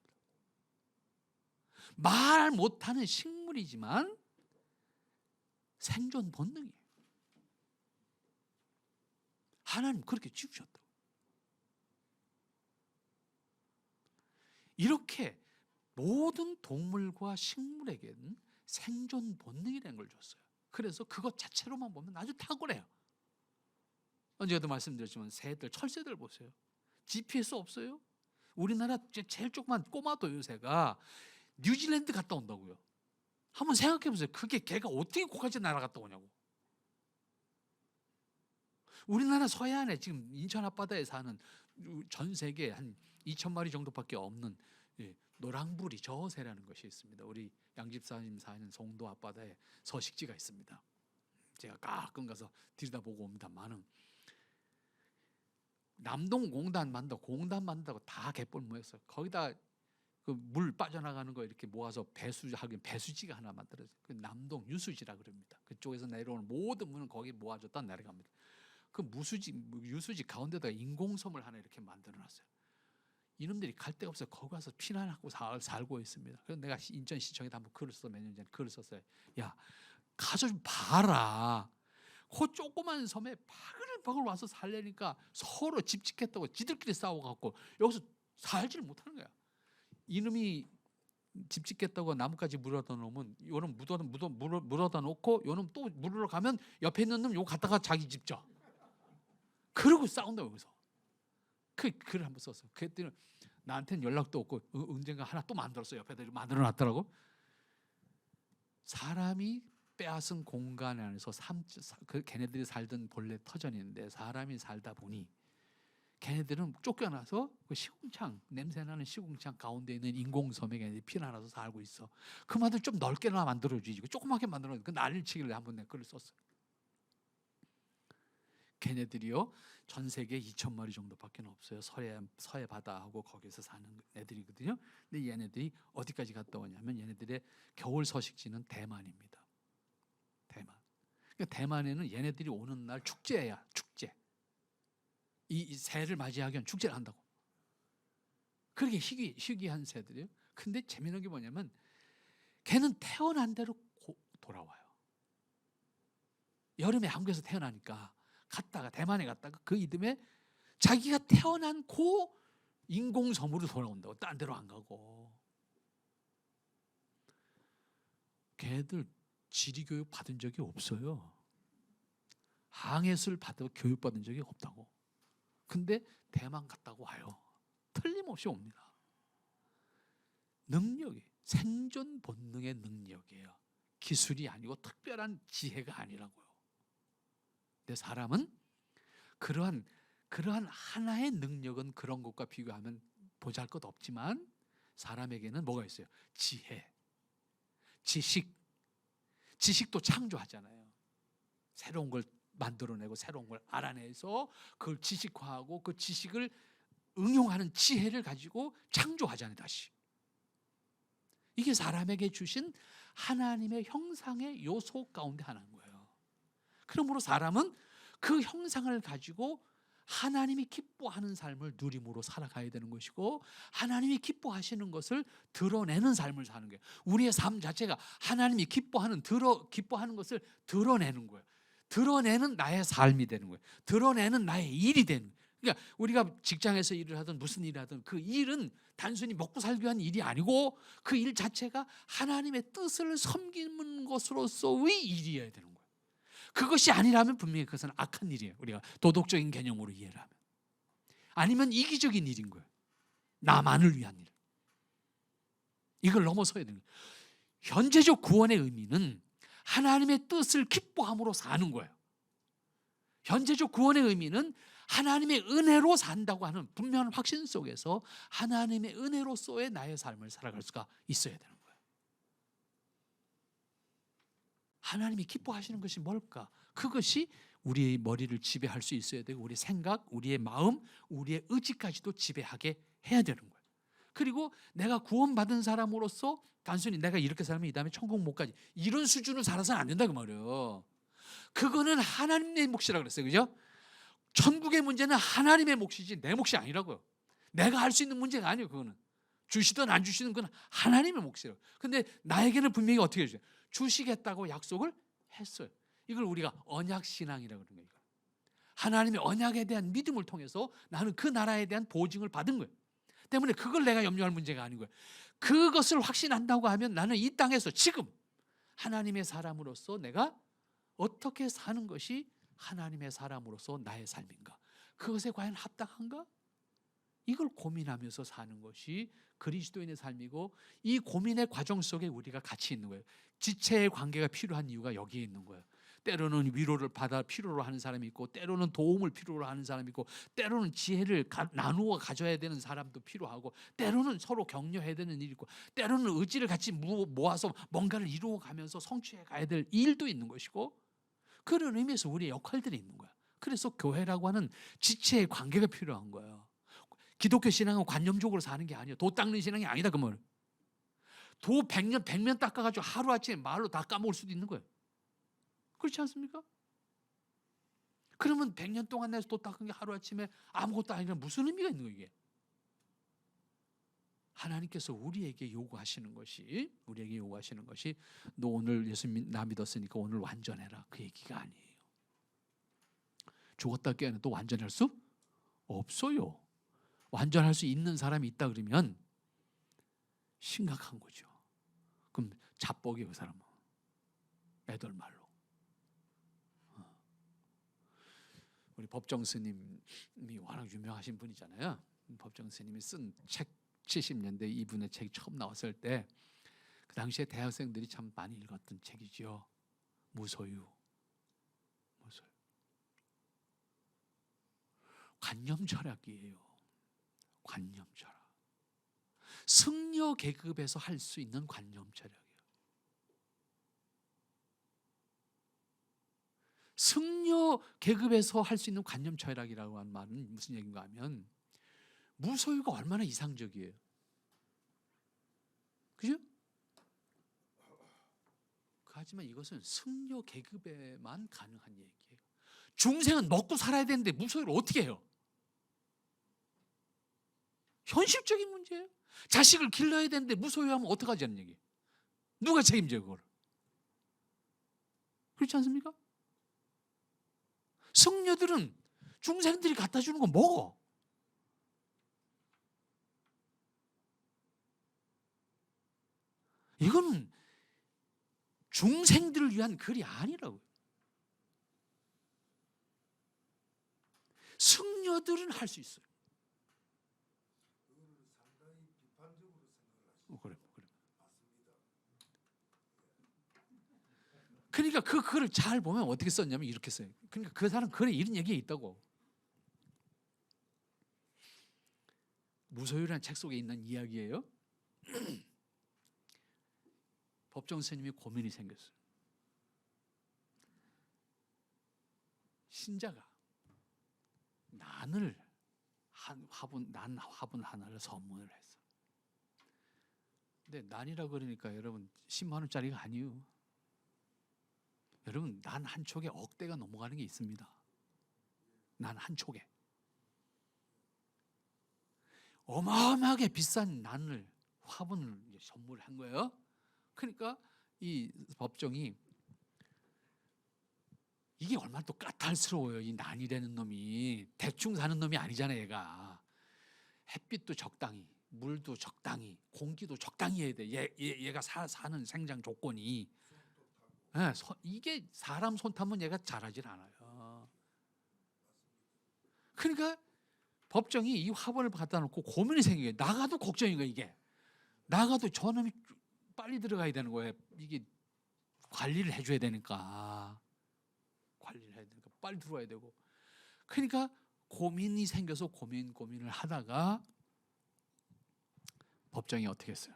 말 못하는 식물이지만 생존 본능이에요. 하나님 그렇게 지으셨다고. 이렇게 모든 동물과 식물에게는 생존 본능이라는 걸 줬어요. 그래서 그것 자체로만 보면 아주 탁월해요. 언제도 말씀드렸지만 새들, 철새들 보세요. GPS 없어요. 우리나라 제일 조그만 꼬마 도요새가 뉴질랜드 갔다 온다고요. 한번 생각해 보세요. 그게 걔가 어떻게 거기까지 날아갔다 오냐고. 우리나라 서해안에 지금 인천 앞바다에 사는 전 세계 한 2,000마리 정도밖에 없는 노랑부리 저새라는 것이 있습니다. 우리 양집사님 사는 송도 앞바다에 서식지가 있습니다. 제가 가끔 가서 들여다보고 옵니다만은 남동공단 만든다고 다 갯벌 모였어요. 거기다 그 물 빠져나가는 거 이렇게 모아서 배수지가 하나 만들어요. 그 남동 유수지라 그럽니다. 그쪽에서 내려오는 모든 물은 거기 모아줬다 내려갑니다. 그 유수지 가운데다가 인공섬을 하나 이렇게 만들어놨어요. 이놈들이 갈 데가 없어요. 거기 가서 피난하고 살고 있습니다. 그래서 내가 인천시청에다 한번 글을 써서 몇 년 전에 글을 썼어요. 야, 가서 좀 봐라. 그 조그만 섬에 바글바글 와서 살려니까 서로 집 짓겠다고 지들끼리 싸워갖고 여기서 살지를 못하는 거야. 이놈이 집 짓겠다고 나뭇가지 물어다 놓으면 요놈 물어다 놓고 요놈 또 물으러 가면 옆에 있는 놈 요거 갖다가 자기 집 져. 그러고 싸운다 여기서. 그 글을 한번 썼어. 그랬더니 나한테는 연락도 없고 언젠가 하나 또 만들었어. 옆에다 만들어 놨더라고. 사람이 빼앗은 공간 안에서 걔네들이 살던 본래 터전이 있는데 사람이 살다 보니 걔네들은 쫓겨나서 그 시궁창, 냄새나는 시궁창 가운데 있는 인공섬에 걔네들이 피난와서 살고 있어. 그 말들 좀 넓게나 만들어주지. 조그맣게 만들어주지. 그 난리를 치길래 한번 내 글을 썼어요. 걔네들이요 전 세계에 2,000마리 정도밖에 없어요. 서해 바다하고 거기서 사는 애들이거든요. 근데 얘네들이 어디까지 갔다 오냐면 얘네들의 겨울 서식지는 대만입니다. 대만. 그러니까 대만에는 얘네들이 오는 날 축제야. 축제. 이 새를 맞이하기 위한 축제를 한다고. 그렇게 희귀한 새들이에요. 근데 재미있는 게 뭐냐면 걔는 태어난 대로 돌아와요. 여름에 한국에서 태어나니까 갔다가 대만에 갔다가 그 이듬해 자기가 태어난 그 인공섬으로 돌아온다고. 딴 데로 안 가고. 걔들 지리교육 받은 적이 없어요. 항해술 교육받은 적이 없다고. 근데 대만 갔다고 와요. 틀림없이 옵니다. 능력이 생존 본능의 능력이에요. 기술이 아니고 특별한 지혜가 아니라고요. 근데 사람은 그러한 하나의 능력은 그런 것과 비교하면 보잘것 없지만 사람에게는 뭐가 있어요? 지혜, 지식도 창조하잖아요. 새로운 걸 만들어내고 새로운 걸 알아내서 그걸 지식화하고 그 지식을 응용하는 지혜를 가지고 창조하잖아요. 다시. 이게 사람에게 주신 하나님의 형상의 요소 가운데 하나인 거예요. 그러므로 사람은 그 형상을 가지고 하나님이 기뻐하는 삶을 누림으로 살아가야 되는 것이고 하나님이 기뻐하시는 것을 드러내는 삶을 사는 거예요. 우리의 삶 자체가 하나님이 기뻐하는 것을 드러내는 거예요. 드러내는 나의 삶이 되는 거예요. 드러내는 나의 일이 되는 거예요. 그러니까 우리가 직장에서 일을 하든 무슨 일을 하든 그 일은 단순히 먹고 살기 위한 일이 아니고 그 일 자체가 하나님의 뜻을 섬기는 것으로서의 일이어야 되는 거예요. 그것이 아니라면 분명히 그것은 악한 일이에요. 우리가 도덕적인 개념으로 이해를 하면. 아니면 이기적인 일인 거예요. 나만을 위한 일. 이걸 넘어서야 되는 거예요. 현재적 구원의 의미는 하나님의 뜻을 기뻐함으로 사는 거예요. 현재적 구원의 의미는 하나님의 은혜로 산다고 하는 분명한 확신 속에서 하나님의 은혜로서의 나의 삶을 살아갈 수가 있어야 되는 거예요. 하나님이 기뻐하시는 것이 뭘까? 그것이 우리의 머리를 지배할 수 있어야 되고 우리의 생각, 우리의 마음, 우리의 의지까지도 지배하게 해야 되는 거예요. 그리고 내가 구원받은 사람으로서 단순히 내가 이렇게 살면 이 다음에 천국 못 가지 이런 수준으로 살아서는 안 된다 그 말이에요. 그거는 하나님의 몫이라고 그랬어요. 그죠? 천국의 문제는 하나님의 몫이지 내 몫이 아니라고요. 내가 할 수 있는 문제가 아니에요. 그거는 주시든 안 주시든 그건 하나님의 몫이라고. 근데 나에게는 분명히 어떻게 해주세요? 주시겠다고 약속을 했어요. 이걸 우리가 언약신앙이라고 그러는 거예요. 하나님의 언약에 대한 믿음을 통해서 나는 그 나라에 대한 보증을 받은 거예요. 때문에 그걸 내가 염려할 문제가 아닌 거예요. 그것을 확신한다고 하면 나는 이 땅에서 지금 하나님의 사람으로서 내가 어떻게 사는 것이 하나님의 사람으로서 나의 삶인가? 그것에 과연 합당한가? 이걸 고민하면서 사는 것이 그리스도인의 삶이고 이 고민의 과정 속에 우리가 같이 있는 거예요. 지체의 관계가 필요한 이유가 여기에 있는 거예요. 때로는 위로를 받아 필요로 하는 사람이 있고 때로는 도움을 필요로 하는 사람이 있고 때로는 지혜를 나누어 가져야 되는 사람도 필요하고 때로는 서로 격려해야 되는 일이 있고 때로는 의지를 같이 모아서 뭔가를 이루어가면서 성취해 가야 될 일도 있는 것이고 그런 의미에서 우리의 역할들이 있는 거야. 그래서 교회라고 하는 지체의 관계가 필요한 거예요. 기독교 신앙은 관념적으로 사는 게 아니에요. 도 닦는 신앙이 아니다 그 말. 도 100년 닦아가지고 하루아침에 말로 다 까먹을 수도 있는 거예요. 그렇지 않습니까? 그러면 100년 동안 내서 도 닦은 게 하루아침에 아무것도 아니라 무슨 의미가 있는 거예요 이게? 하나님께서 우리에게 요구하시는 것이 너 오늘 예수 나 믿었으니까 오늘 완전해라 그 얘기가 아니에요. 죽었다 깨어나 또 완전할 수 없어요. 완전할 수 있는 사람이 있다 그러면 심각한 거죠. 그럼 자뻑이에요 그 사람은. 애들 말로. 우리 법정 스님이 워낙 유명하신 분이잖아요. 법정 스님이 쓴 책 70년대 이분의 책이 처음 나왔을 때 그 당시에 대학생들이 참 많이 읽었던 책이죠. 무소유. 관념 철학이에요. 관념 철학. 승려 계급에서 할 수 있는 관념 철학이에요. 승려 계급에서 할 수 있는 관념 철학이라고 하는 말은 무슨 얘기인가 하면 무소유가 얼마나 이상적이에요. 그죠? 하지만 이것은 승려 계급에만 가능한 얘기예요. 중생은 먹고 살아야 되는데 무소유를 어떻게 해요? 현실적인 문제예요. 자식을 길러야 되는데 무소유하면 어떡하자는 얘기예요. 누가 책임져요 그걸? 그렇지 않습니까? 승려들은 중생들이 갖다 주는 거 먹어. 이거는 중생들을 위한 글이 아니라고요. 승려들은 할 수 있어요. 그래. 그러니까 그 글을 잘 보면 어떻게 썼냐면 이렇게 써요. 그러니까 그 사람 글에 이런 얘기가 있다고. 무소유라는 책 속에 있는 이야기예요. 법정 스님이 고민이 생겼어요. 신자가 난을 난 화분 하나를 선물을 했어. 근데 난이라 그러니까 여러분 10만 원짜리가 아니에요. 여러분 난 한 촉에 억대가 넘어가는 게 있습니다. 난 한 촉에 어마어마하게 비싼 난을 화분을 선물한 거예요. 그러니까 이 법정이 이게 얼마나 또 까탈스러워요. 이 난이라는 놈이 대충 사는 놈이 아니잖아요. 얘가 햇빛도 적당히, 물도 적당히, 공기도 적당히 해야 돼. 얘가 사는 생장 조건이. 네, 이게 사람 손 타면 얘가 잘하질 않아요. 그러니까 법정이 이 화분을 갖다 놓고 고민이 생겨요. 나가도 걱정인 거예요. 이게 나가도 저놈이 빨리 들어가야 되는 거예요. 이게 관리를 해줘야 되니까 빨리 들어와야 되고. 그러니까 고민이 생겨서 고민을 하다가 법정이 어떻게 했어요?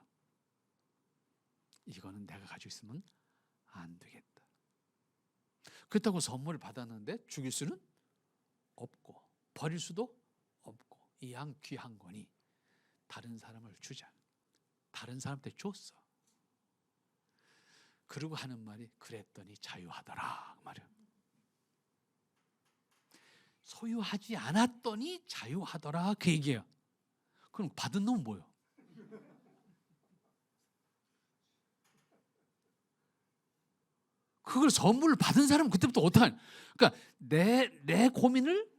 이거는 내가 가지고 있으면 안 되겠다. 그렇다고 선물을 받았는데 죽일 수는 없고 버릴 수도 없고 이왕 귀한 거니 다른 사람을 주자. 다른 사람한테 줬어. 그러고 하는 말이 그랬더니 자유하더라 그 말이에요. 소유하지 않았더니 자유하더라 그 얘기예요. 그럼 받은 놈은 뭐예요? 그걸 선물을 받은 사람은 그때부터 어떡하냐. 그러니까 내 고민을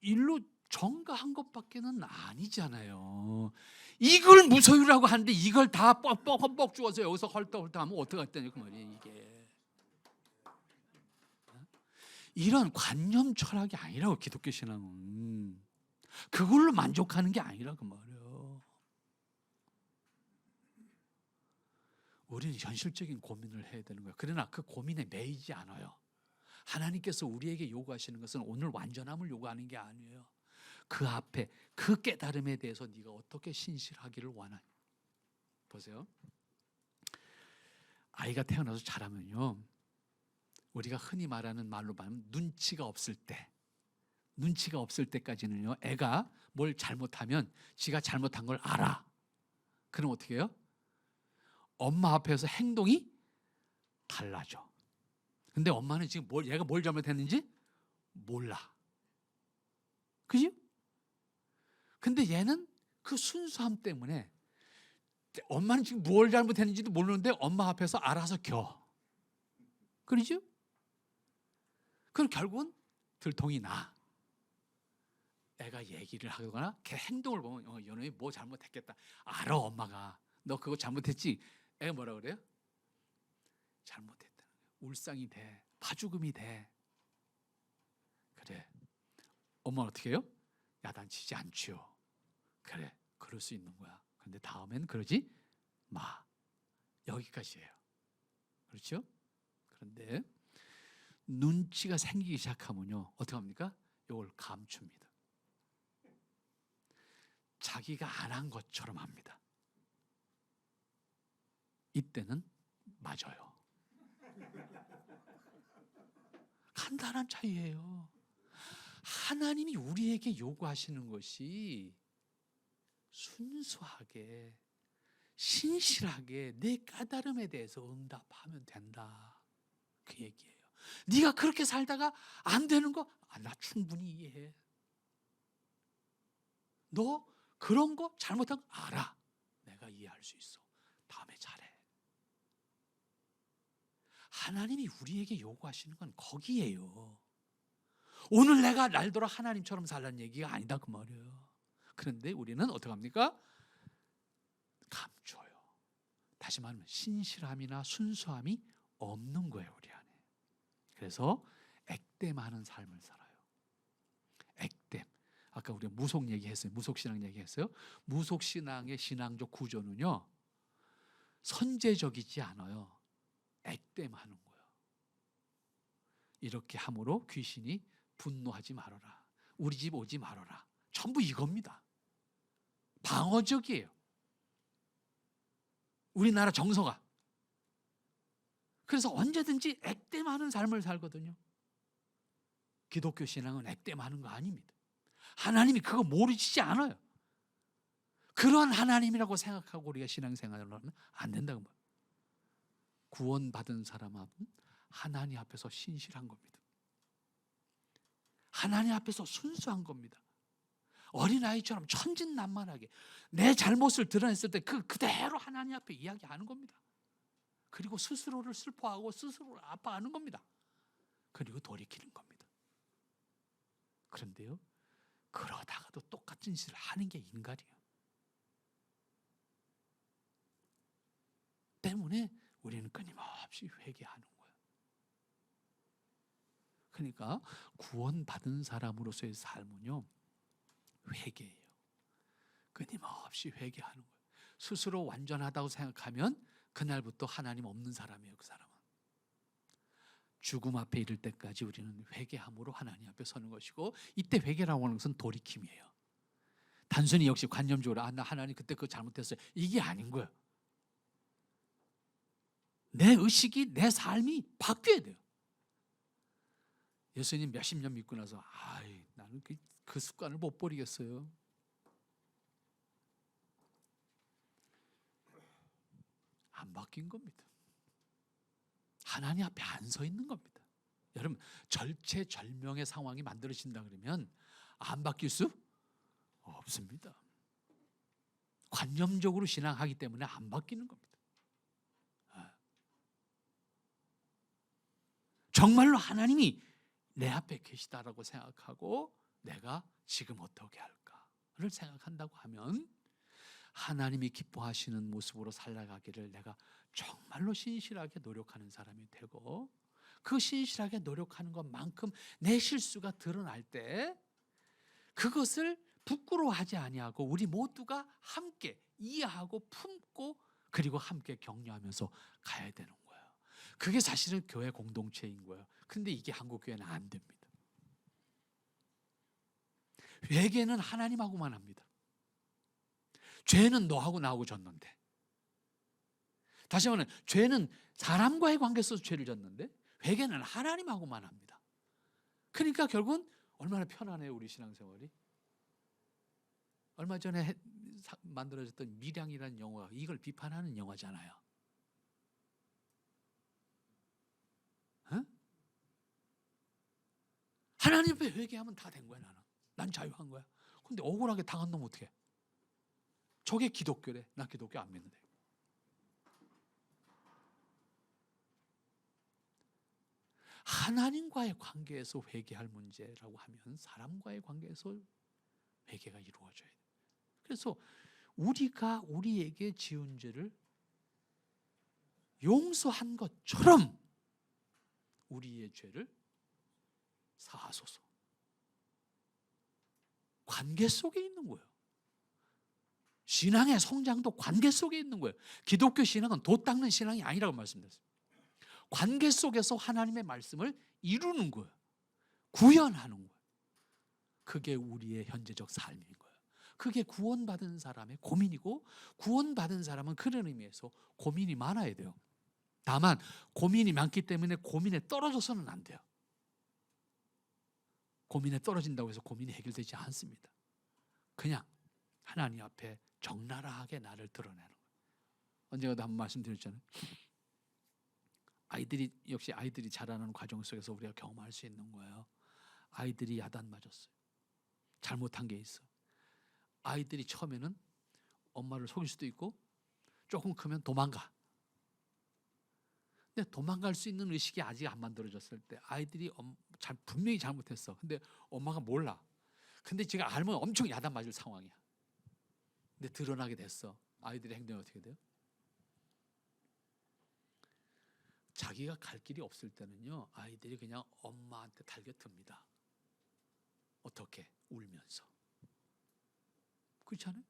일로 전가한 것밖에는 아니잖아요. 이걸 무소유라고 하는데 이걸 다 뻑뻑 주어서 여기서 헐떡헐떡하면 어떡하겠다냐 그 말이에요. 이게 이런 관념 철학이 아니라고. 기독교 신앙은 그걸로 만족하는 게 아니라 그 말이에요. 우리는 현실적인 고민을 해야 되는 거예요. 그러나 그 고민에 매이지 않아요. 하나님께서 우리에게 요구하시는 것은 오늘 완전함을 요구하는 게 아니에요. 그 앞에 그 깨달음에 대해서 네가 어떻게 신실하기를 원하냐. 보세요. 아이가 태어나서 자라면요, 우리가 흔히 말하는 말로 말하면 눈치가 없을 때까지는요, 애가 뭘 잘못하면 지가 잘못한 걸 알아. 그럼 어떻게 해요? 엄마 앞에서 행동이 달라져. 근데 엄마는 지금 얘가 뭘 잘못했는지 몰라. 그지? 근데 얘는 그 순수함 때문에 엄마는 지금 뭘 잘못했는지도 모르는데 엄마 앞에서 알아서 겨. 그러죠? 그럼 결국은 들통이 나. 애가 얘기를 하거나 걔 행동을 보면 연우이 뭐 잘못했겠다. 알아, 엄마가. 너 그거 잘못했지? 애가 뭐라 그래요? 잘못했다는 거예요. 울상이 돼. 파죽음이 돼. 그래. 엄마는 어떻게 해요? 야단치지 않지요. 그래, 그럴 수 있는 거야. 그런데 다음엔 그러지 마. 여기까지예요. 그렇죠? 그런데 눈치가 생기기 시작하면요, 어떻게 합니까? 이걸 감춥니다. 자기가 안 한 것처럼 합니다. 이때는 맞아요. 간단한 차이예요. 하나님이 우리에게 요구하시는 것이 순수하게, 신실하게 내 까다름에 대해서 응답하면 된다. 그 얘기예요. 네가 그렇게 살다가 안 되는 거, 나 충분히 이해해. 너 그런 거 잘못한 거 알아. 내가 이해할 수 있어. 다음에 잘해. 하나님이 우리에게 요구하시는 건 거기에요. 오늘 내가 날더러 하나님처럼 살라는 얘기가 아니다 그 말이에요. 그런데 우리는 어떻게 합니까? 감춰요. 다시 말하면 신실함이나 순수함이 없는 거예요, 우리 안에. 그래서 액땜하는 삶을 살아요. 액땜. 아까 우리가 무속 얘기했어요. 무속신앙 얘기했어요. 무속신앙의 신앙적 구조는요, 선제적이지 않아요. 액땜하는 거예요. 이렇게 함으로 귀신이 분노하지 말아라. 우리 집 오지 말아라. 전부 이겁니다. 방어적이에요. 우리나라 정서가. 그래서 언제든지 액땜하는 삶을 살거든요. 기독교 신앙은 액땜하는 거 아닙니다. 하나님이 그거 모르시지 않아요. 그런 하나님이라고 생각하고 우리가 신앙생활을 하면 안 된다고 봐요. 구원받은 사람은 하나님 앞에서 신실한 겁니다. 하나님 앞에서 순수한 겁니다. 어린아이처럼 천진난만하게 내 잘못을 드러냈을 때 그대로 하나님 앞에 이야기하는 겁니다. 그리고 스스로를 슬퍼하고 스스로를 아파하는 겁니다. 그리고 돌이키는 겁니다. 그런데요, 그러다가도 똑같은 짓을 하는 게 인간이에요. 때문에 우리는 끊임없이 회개하는 거예요. 그러니까 구원받은 사람으로서의 삶은요, 회개예요. 끊임없이 회개하는 거예요. 스스로 완전하다고 생각하면 그날부터 하나님 없는 사람이에요. 그 사람은 죽음 앞에 이를 때까지 우리는 회개함으로 하나님 앞에 서는 것이고, 이때 회개라고 하는 것은 돌이킴이에요. 단순히 역시 관념적으로 나 하나님 그때 그거 잘못했어요, 이게 아닌 거예요. 내 의식이, 내 삶이 바뀌어야 돼요. 예수님 몇십 년 믿고 나서 나는 그 습관을 못 버리겠어요. 안 바뀐 겁니다. 하나님 앞에 안 서 있는 겁니다. 여러분, 절체절명의 상황이 만들어진다 그러면 안 바뀔 수 없습니다. 관념적으로 신앙하기 때문에 안 바뀌는 겁니다. 정말로 하나님이 내 앞에 계시다라고 생각하고 내가 지금 어떻게 할까를 생각한다고 하면 하나님이 기뻐하시는 모습으로 살아가기를 내가 정말로 신실하게 노력하는 사람이 되고, 그 신실하게 노력하는 것만큼 내 실수가 드러날 때 그것을 부끄러워하지 아니하고 우리 모두가 함께 이해하고 품고 그리고 함께 격려하면서 가야 되는 거예요. 그게 사실은 교회 공동체인 거예요. 근데 이게 한국 교회는 안 됩니다. 회개는 하나님하고만 합니다. 죄는 너하고 나하고 졌는데, 다시 말하면 죄는 사람과의 관계에서 죄를 졌는데, 회개는 하나님하고만 합니다. 그러니까 결국은 얼마나 편안해요, 우리 신앙생활이. 얼마 전에 만들어졌던 밀양이라는 영화가 이걸 비판하는 영화잖아요. 어? 하나님 앞에 회개하면 다 된 거야. 난 자유한 거야. 근데 억울하게 당한 놈 어떻게 해? 저게 기독교래. 나 기독교 안 믿는데. 하나님과의 관계에서 회개할 문제라고 하면 사람과의 관계에서 회개가 이루어져야 돼요. 그래서 우리가 우리에게 지은 죄를 용서한 것처럼 우리의 죄를 사하소서. 관계 속에 있는 거예요. 신앙의 성장도 관계 속에 있는 거예요. 기독교 신앙은 도 닦는 신앙이 아니라고 말씀드렸어요. 관계 속에서 하나님의 말씀을 이루는 거예요. 구현하는 거예요. 그게 우리의 현재적 삶인 거예요. 그게 구원받은 사람의 고민이고, 구원받은 사람은 그런 의미에서 고민이 많아야 돼요. 다만 고민이 많기 때문에 고민에 떨어져서는 안 돼요. 고민에 떨어진다고 해서 고민이 해결되지 않습니다. 그냥 하나님 앞에 적나라하게 나를 드러내는 거예요. 언젠가도 한번 말씀드렸잖아요. 역시 아이들이 자라는 과정 속에서 우리가 경험할 수 있는 거예요. 아이들이 야단 맞았어요. 잘못한 게 있어. 아이들이 처음에는 엄마를 속일 수도 있고 조금 크면 도망가. 근데 도망갈 수 있는 의식이 아직 안 만들어졌을 때 아이들이 분명히 잘못했어. 근데 엄마가 몰라. 근데 제가 알면 엄청 야단 맞을 상황이야. 근데 드러나게 됐어. 아이들의 행동이 어떻게 돼요? 자기가 갈 길이 없을 때는요, 아이들이 그냥 엄마한테 달겨듭니다. 어떻게? 울면서. 그렇지 않아요?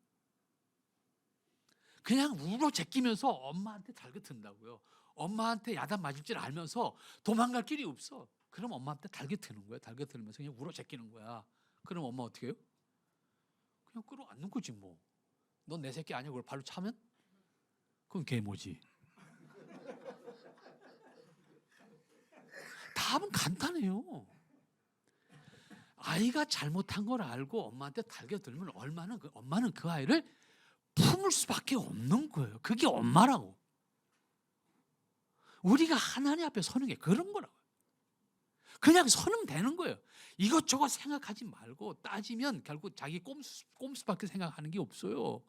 그냥 울어 제끼면서 엄마한테 달겨든다고요. 엄마한테 야단 맞을 줄 알면서 도망갈 길이 없어. 그럼 엄마한테 달겨드는 거야. 달겨들면서 그냥 울어 제끼는 거야. 그럼 엄마 어떻게 해요? 그냥 끌어안는 거지 뭐. 넌 내 새끼 아니야? 그걸 발로 차면? 그건 계모지. 답은 간단해요. 아이가 잘못한 걸 알고 엄마한테 달겨들면 엄마는 그 아이를 품을 수밖에 없는 거예요. 그게 엄마라고. 우리가 하나님 앞에 서는 게 그런 거라고요. 그냥 서는 되는 거예요. 이것저것 생각하지 말고 따지면 결국 자기 꼼수밖에 생각하는 게 없어요.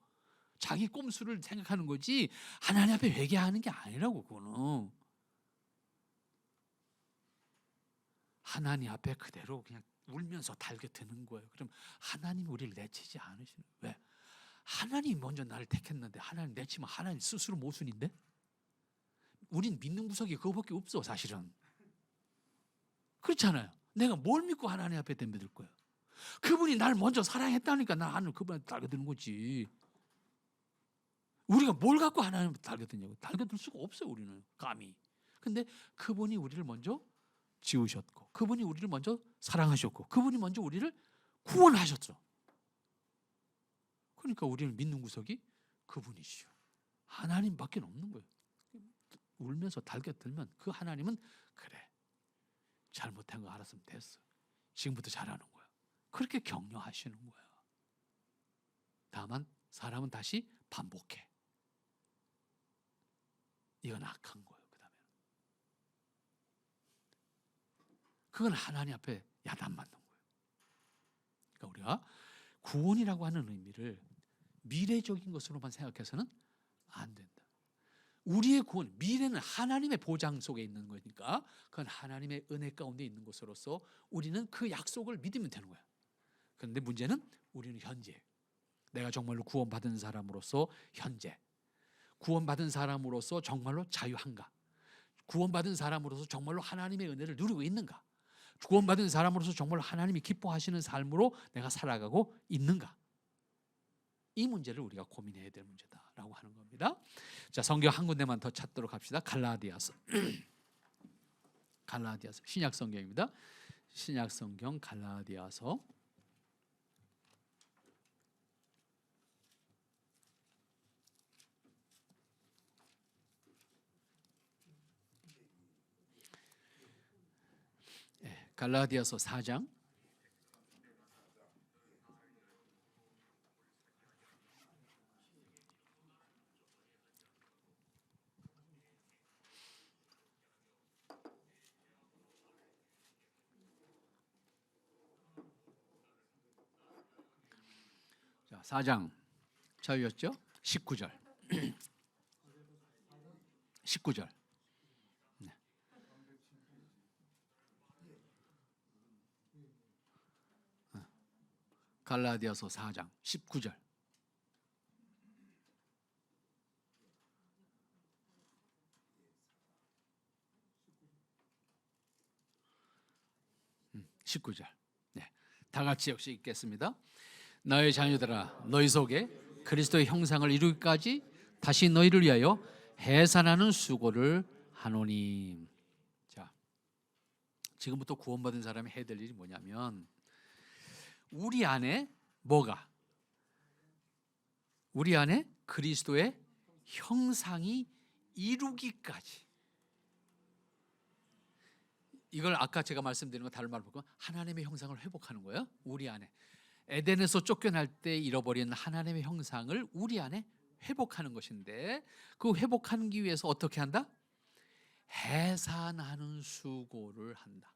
자기 꼼수를 생각하는 거지 하나님 앞에 회개하는 게 아니라고. 그거는 하나님 앞에 그대로 그냥 울면서 달겨드는 거예요. 그럼 하나님 우리를 내치지 않으시는 거예요. 왜? 하나님이 먼저 나를 택했는데 하나님 내치면 하나님 스스로 모순인데? 우린 믿는 구석이 그거밖에 없어 사실은. 그렇잖아요. 내가 뭘 믿고 하나님 앞에 덤벼들 거예요. 그분이 날 먼저 사랑했다니까 나는 그분한테 달겨드는 거지. 우리가 뭘 갖고 하나님 앞에 달겨드냐고. 달겨들 수가 없어요 우리는 감히. 근데 그분이 우리를 먼저 지으셨고 그분이 우리를 먼저 사랑하셨고 그분이 먼저 우리를 구원하셨죠. 그러니까 우리는 믿는 구석이 그분이시요. 하나님밖에 없는 거예요. 울면서 달겨들면 그 하나님은 그래 잘못한 거 알았으면 됐어. 지금부터 잘하는 거야. 그렇게 격려하시는 거야. 다만 사람은 다시 반복해. 이건 악한 거예요. 그 다음에 그건 하나님 앞에 야단 맞는 거예요. 그러니까 우리가 구원이라고 하는 의미를 미래적인 것으로만 생각해서는 안 된다. 우리의 구원, 미래는 하나님의 보장 속에 있는 거니까 그건 하나님의 은혜 가운데 있는 것으로서 우리는 그 약속을 믿으면 되는 거야. 그런데 문제는 우리는 현재, 내가 정말로 구원받은 사람으로서 현재, 구원받은 사람으로서 정말로 자유한가? 구원받은 사람으로서 정말로 하나님의 은혜를 누리고 있는가? 구원받은 사람으로서 정말로 하나님이 기뻐하시는 삶으로 내가 살아가고 있는가? 이 문제를 우리가 고민해야 될 문제다라고 하는 겁니다. 자, 성경 한 군데만 더 찾도록 합시다. 갈라디아서. 갈라디아서 신약 성경입니다. 신약 성경 갈라디아서. 갈라디아서 4장 자, 4장 자유였죠? 19절 19절 갈라디아서 4장 19절 네, 다 같이 역시 읽겠습니다. 너의 자녀들아 너희 속에 그리스도의 형상을 이루기까지 다시 너희를 위하여 해산하는 수고를 하노니. 자, 지금부터 구원받은 사람이 해야 될 일이 뭐냐면 우리 안에 뭐가? 우리 안에 그리스도의 형상이 이루기까지. 이걸 아까 제가 말씀드린 거 다른 말로 보면 하나님의 형상을 회복하는 거예요. 우리 안에 에덴에서 쫓겨날 때 잃어버린 하나님의 형상을 우리 안에 회복하는 것인데 그 회복하기 위해서 어떻게 한다? 해산하는 수고를 한다.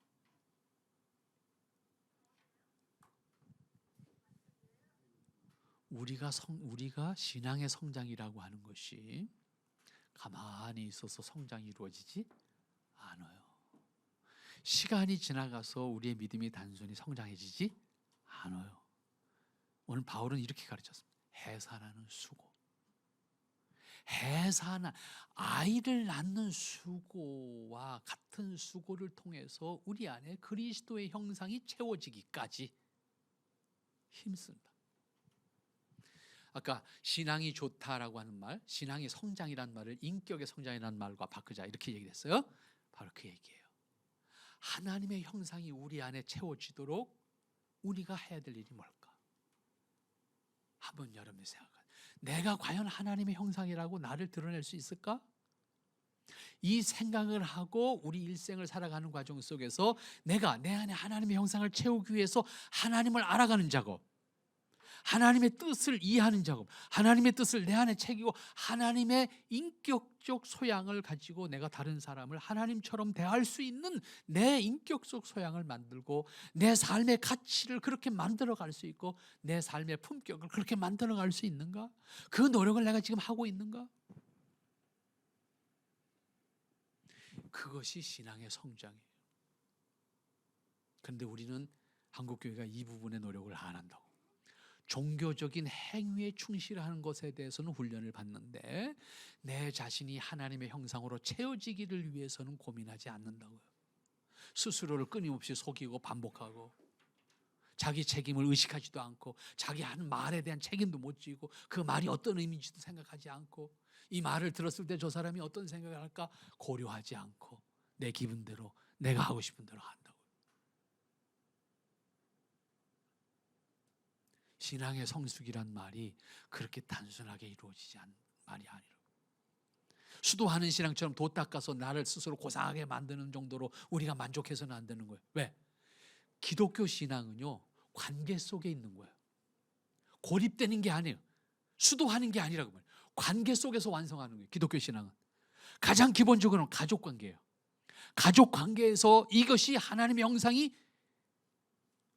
우리가 신앙의 성장이라고 하는 것이 가만히 있어서 성장이 이루어지지 않아요. 시간이 지나가서 우리의 믿음이 단순히 성장해지지 않아요. 오늘 바울은 이렇게 가르쳤습니다. 해산하는 수고. 해산한 아이를 낳는 수고와 같은 수고를 통해서 우리 안에 그리스도의 형상이 채워지기까지 힘씁니다. 아까 신앙이 좋다라고 하는 말, 신앙의 성장이라는 말을 인격의 성장이라는 말과 바꾸자 이렇게 얘기했어요. 바로 그 얘기예요. 하나님의 형상이 우리 안에 채워지도록 우리가 해야 될 일이 뭘까? 한번 여러분이 생각하세요. 내가 과연 하나님의 형상이라고 나를 드러낼 수 있을까? 이 생각을 하고 우리 일생을 살아가는 과정 속에서 내가 내 안에 하나님의 형상을 채우기 위해서 하나님을 알아가는 작업, 하나님의 뜻을 이해하는 작업, 하나님의 뜻을 내 안에 새기고 하나님의 인격적 소양을 가지고 내가 다른 사람을 하나님처럼 대할 수 있는 내 인격적 소양을 만들고 내 삶의 가치를 그렇게 만들어갈 수 있고 내 삶의 품격을 그렇게 만들어갈 수 있는가? 그 노력을 내가 지금 하고 있는가? 그것이 신앙의 성장이에요. 그런데 우리는 한국교회가 이 부분의 노력을 안 한다고. 종교적인 행위에 충실하는 것에 대해서는 훈련을 받는데 내 자신이 하나님의 형상으로 채워지기를 위해서는 고민하지 않는다고요. 스스로를 끊임없이 속이고 반복하고 자기 책임을 의식하지도 않고 자기 하는 말에 대한 책임도 못 지고 그 말이 어떤 의미인지도 생각하지 않고 이 말을 들었을 때 저 사람이 어떤 생각을 할까 고려하지 않고 내 기분대로 내가 하고 싶은 대로 한다고. 신앙의 성숙이란 말이 그렇게 단순하게 이루어지지 않는 말이 아니라고. 수도하는 신앙처럼 도 닦아서 나를 스스로 고상하게 만드는 정도로 우리가 만족해서는 안 되는 거예요. 왜? 기독교 신앙은요 관계 속에 있는 거예요. 고립되는 게 아니에요. 수도하는 게 아니라고 말해요. 관계 속에서 완성하는 거예요. 기독교 신앙은 가장 기본적으로는 가족 관계예요. 가족 관계에서 이것이 하나님의 형상이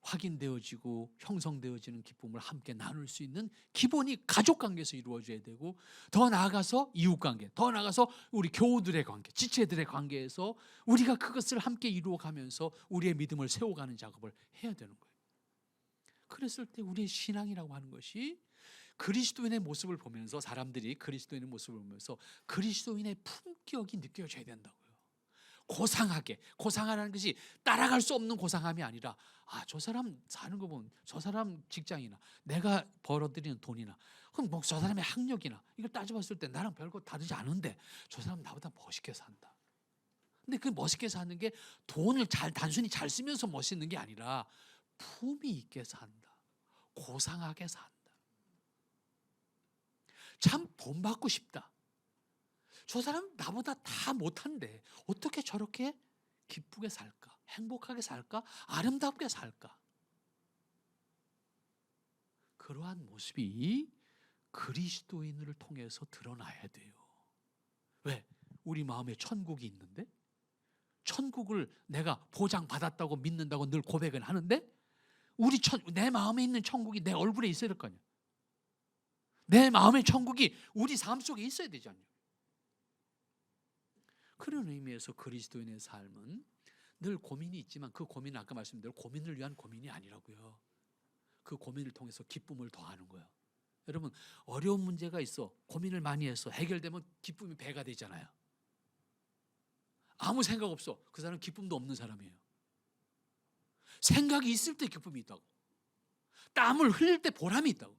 확인되어지고 형성되어지는 기쁨을 함께 나눌 수 있는 기본이 가족 관계에서 이루어져야 되고 더 나아가서 이웃 관계, 더 나아가서 우리 교우들의 관계, 지체들의 관계에서 우리가 그것을 함께 이루어가면서 우리의 믿음을 세워가는 작업을 해야 되는 거예요. 그랬을 때 우리의 신앙이라고 하는 것이 그리스도인의 모습을 보면서 사람들이 그리스도인의 모습을 보면서 그리스도인의 품격이 느껴져야 된다고요. 고상하라는 것이 따라갈 수 없는 고상함이 아니라 저 사람 사는 거 보면 저 사람 직장이나 내가 벌어들이는 돈이나 그럼 뭐 저 사람의 학력이나 이걸 따져봤을 때 나랑 별거 다르지 않은데 저 사람 나보다 멋있게 산다. 근데 그 멋있게 사는 게 돈을 단순히 잘 쓰면서 멋있는 게 아니라 품위 있게 산다. 고상하게 산다. 참 본받고 싶다. 저 사람 나보다 다 못한데 어떻게 저렇게 기쁘게 살까? 행복하게 살까? 아름답게 살까? 그러한 모습이 그리스도인을 통해서 드러나야 돼요. 왜? 우리 마음에 천국이 있는데, 천국을 내가 보장받았다고 믿는다고 늘 고백은 하는데, 내 마음에 있는 천국이 내 얼굴에 있어야 될 거 아니야. 내 마음의 천국이 우리 삶 속에 있어야 되지 않냐. 그런 의미에서 그리스도인의 삶은 늘 고민이 있지만 그 고민은 아까 말씀드린 고민을 위한 고민이 아니라고요. 그 고민을 통해서 기쁨을 더하는 거예요. 여러분, 어려운 문제가 있어 고민을 많이 해서 해결되면 기쁨이 배가 되잖아요. 아무 생각 없어, 그 사람은 기쁨도 없는 사람이에요. 생각이 있을 때 기쁨이 있다고. 땀을 흘릴 때 보람이 있다고.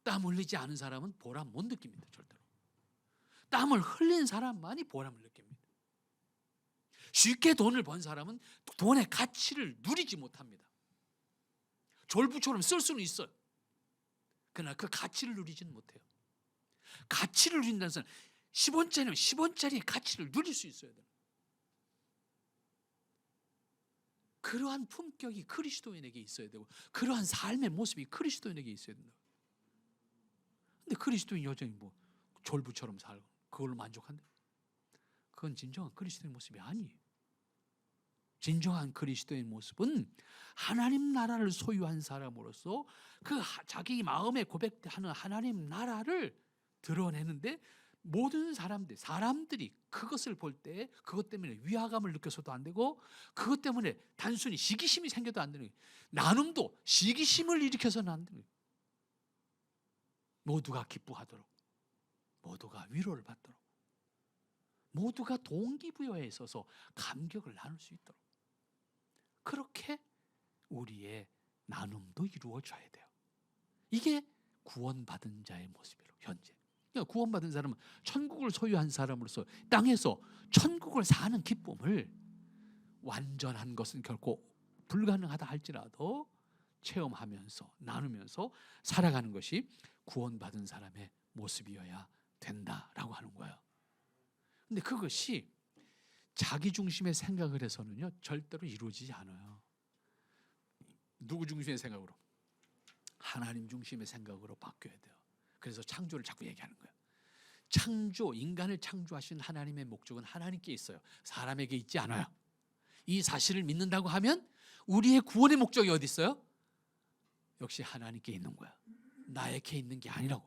땀 흘리지 않은 사람은 보람 못 느낍니다. 절대로. 땀을 흘린 사람만이 보람을 느낍니다. 쉽게 돈을 번 사람은 돈의 가치를 누리지 못합니다. 졸부처럼 쓸 수는 있어요. 그러나 그 가치를 누리지는 못해요. 가치를 누린다는 사람은 10원짜리는 10원짜리의 가치를 누릴 수 있어야 돼요. 그러한 품격이 그리스도인에게 있어야 되고 그러한 삶의 모습이 그리스도인에게 있어야 된다. 근데 그리스도인 여전히 뭐 졸부처럼 살고 그걸로 만족한다? 그건 진정한 그리스도인 모습이 아니에요. 진정한 그리스도인 모습은 하나님 나라를 소유한 사람으로서 그 자기 마음에 고백하는 하나님 나라를 드러내는데 모든 사람들이 그것을 볼 때 그것 때문에 위화감을 느껴서도 안 되고 그것 때문에 단순히 시기심이 생겨도 안 되는 거예요. 나눔도 시기심을 일으켜서는 안 되는 거예요. 모두가 기뻐하도록, 모두가 위로를 받도록, 모두가 동기부여에 있어서 감격을 나눌 수 있도록 그렇게 우리의 나눔도 이루어져야 돼요. 이게 구원받은 자의 모습이에요. 현재 구원받은 사람은 천국을 소유한 사람으로서 땅에서 천국을 사는 기쁨을 완전한 것은 결코 불가능하다 할지라도 체험하면서 나누면서 살아가는 것이 구원받은 사람의 모습이어야 된다라고 하는 거예요. 근데 그것이 자기 중심의 생각을 해서는요 절대로 이루어지지 않아요. 누구 중심의 생각으로? 하나님 중심의 생각으로 바뀌어야 돼요. 그래서 창조를 자꾸 얘기하는 거예요. 인간을 창조하신 하나님의 목적은 하나님께 있어요. 사람에게 있지 않아요. 이 사실을 믿는다고 하면 우리의 구원의 목적이 어디 있어요? 역시 하나님께 있는 거야. 나에게 있는 게 아니라고.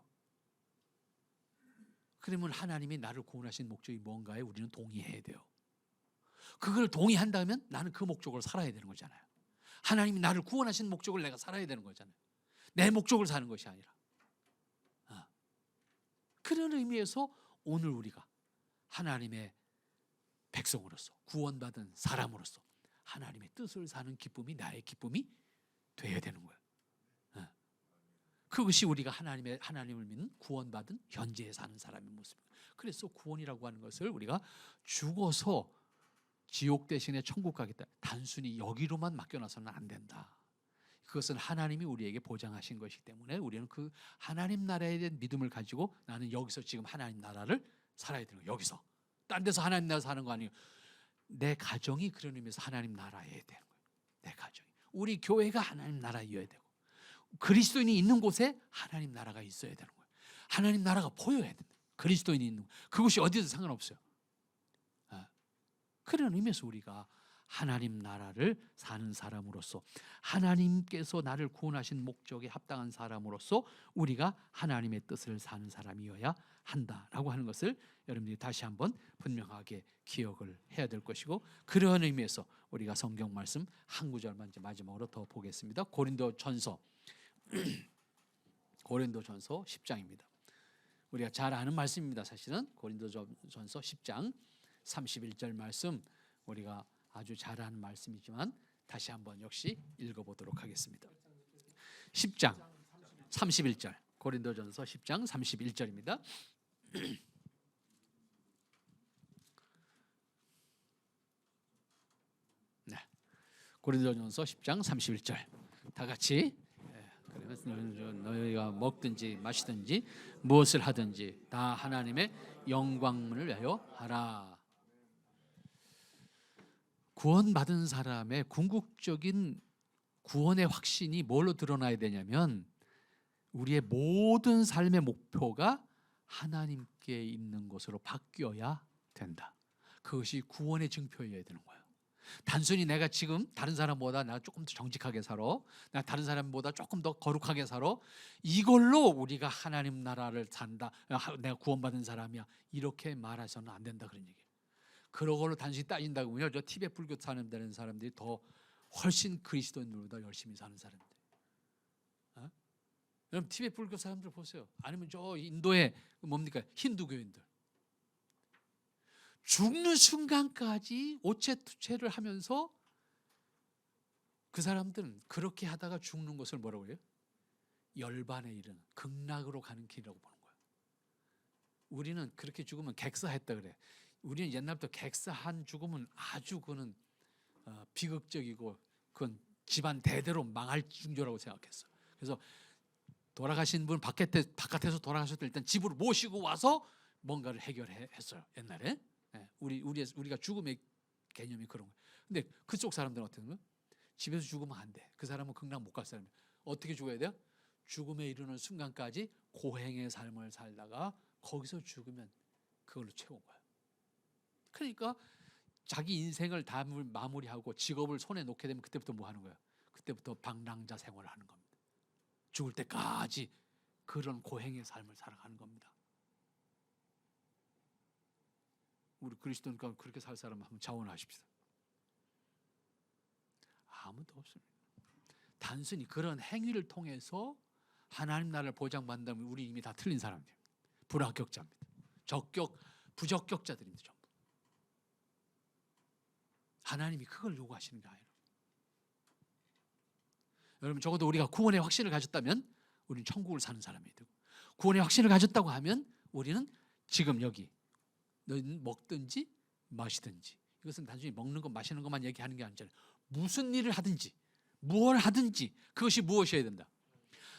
그러면 하나님이 나를 구원하신 목적이 뭔가에 우리는 동의해야 돼요. 그걸 동의한다면 나는 그 목적으로 살아야 되는 거잖아요. 하나님이 나를 구원하신 목적을 내가 살아야 되는 거잖아요. 내 목적을 사는 것이 아니라. 그런 의미에서 오늘 우리가 하나님의 백성으로서 구원받은 사람으로서 하나님의 뜻을 사는 기쁨이 나의 기쁨이 되어야 되는 거예요. 그것이 우리가 하나님을 믿는 구원받은 현재에 사는 사람의 모습이에요. 그래서 구원이라고 하는 것을 우리가 죽어서 지옥 대신에 천국 가겠다, 단순히 여기로만 맡겨놔서는 안 된다. 그것은 하나님이 우리에게 보장하신 것이기 때문에 우리는 그 하나님 나라에 대한 믿음을 가지고 나는 여기서 지금 하나님 나라를 살아야 되는 거예요. 여기서 딴 데서 하나님 나라 사는 거 아니에요. 내 가정이 그런 의미에서 하나님 나라여야 되는 거예요. 내 가정이, 우리 교회가 하나님 나라여야 되고 그리스도인이 있는 곳에 하나님 나라가 있어야 되는 거예요. 하나님 나라가 보여야 된다. 그리스도인이 있는 곳. 그것이 어디든 상관없어요. 그런 의미에서 우리가 하나님 나라를 사는 사람으로서 하나님께서 나를 구원하신 목적에 합당한 사람으로서 우리가 하나님의 뜻을 사는 사람이어야 한다라고 하는 것을 여러분들이 다시 한번 분명하게 기억을 해야 될 것이고, 그러한 의미에서 우리가 성경 말씀 한 구절만 이제 마지막으로 더 보겠습니다. 고린도전서 10장입니다. 우리가 잘 아는 말씀입니다. 사실은 고린도전서 10장 31절 말씀 우리가 아주 잘 아는 말씀이지만 다시 한번 역시 읽어보도록 하겠습니다. 10장 31절, 고린도전서 10장 31절입니다. 네, 고린도전서 10장 31절 다 같이. 그러면 너희가 먹든지 마시든지 무엇을 하든지 다 하나님의 영광을 위하여 하라. 구원받은 사람의 궁극적인 구원의 확신이 뭘로 드러나야 되냐면 우리의 모든 삶의 목표가 하나님께 있는 것으로 바뀌어야 된다. 그것이 구원의 증표여야 되는 거예요. 단순히 내가 지금 다른 사람보다 나 조금 더 정직하게 살아, 나 다른 사람보다 조금 더 거룩하게 살아, 이걸로 우리가 하나님 나라를 산다, 내가 구원받은 사람이야, 이렇게 말해서는 안 된다, 그런 얘기예요. 그런 걸로 단순히 따진다고요, 저 티베트 불교 사는 되는 사람들이 더 훨씬 그리스도인들보다 열심히 사는 사람들. 여러분 티베트 불교 사람들 보세요. 아니면 저 인도의 뭡니까 힌두교인들, 죽는 순간까지 오체투체를 하면서 그 사람들은 그렇게 하다가 죽는 것을 뭐라고 해요? 열반에 이르는 극락으로 가는 길이라고 보는 거예요. 우리는 그렇게 죽으면 객사했다 그래. 우리는 옛날부터 객사한 죽음은 아주 그는 비극적이고 그건 집안 대대로 망할 징조라고 생각했어. 그래서 돌아가신 분 바깥에서 돌아가셨을 때 일단 집으로 모시고 와서 뭔가를 해결했어요. 옛날에 우리가 죽음의 개념이 그런 거예요. 근데 그쪽 사람들은 어떻게 하면 집에서 죽으면 안 돼. 그 사람은 극락 못 갈 사람이에요. 어떻게 죽어야 돼요? 죽음에 이르는 순간까지 고행의 삶을 살다가 거기서 죽으면 그걸로 채운 거예요. 그러니까 자기 인생을 다 마무리하고 직업을 손에 놓게 되면 그때부터 뭐 하는 거예요? 그때부터 방랑자 생활을 하는 겁니다. 죽을 때까지 그런 고행의 삶을 살아가는 겁니다. 우리 그리스도니까 그렇게 살 사람 한번 자원하십시다. 아무도 없습니다. 단순히 그런 행위를 통해서 하나님 나라를 보장받는다면 우리 이미 다 틀린 사람들입니다. 불합격자입니다. 부적격자들입니다. 전부. 하나님이 그걸 요구하시는 게 아니에요. 여러분 적어도 우리가 구원의 확신을 가졌다면 우리는 천국을 사는 사람이 되고, 구원의 확신을 가졌다고 하면 우리는 지금 여기 너희는 먹든지 마시든지, 이것은 단순히 먹는 것 마시는 것만 얘기하는 게 아니잖아요. 무슨 일을 하든지 무엇을 하든지 그것이 무엇이어야 된다?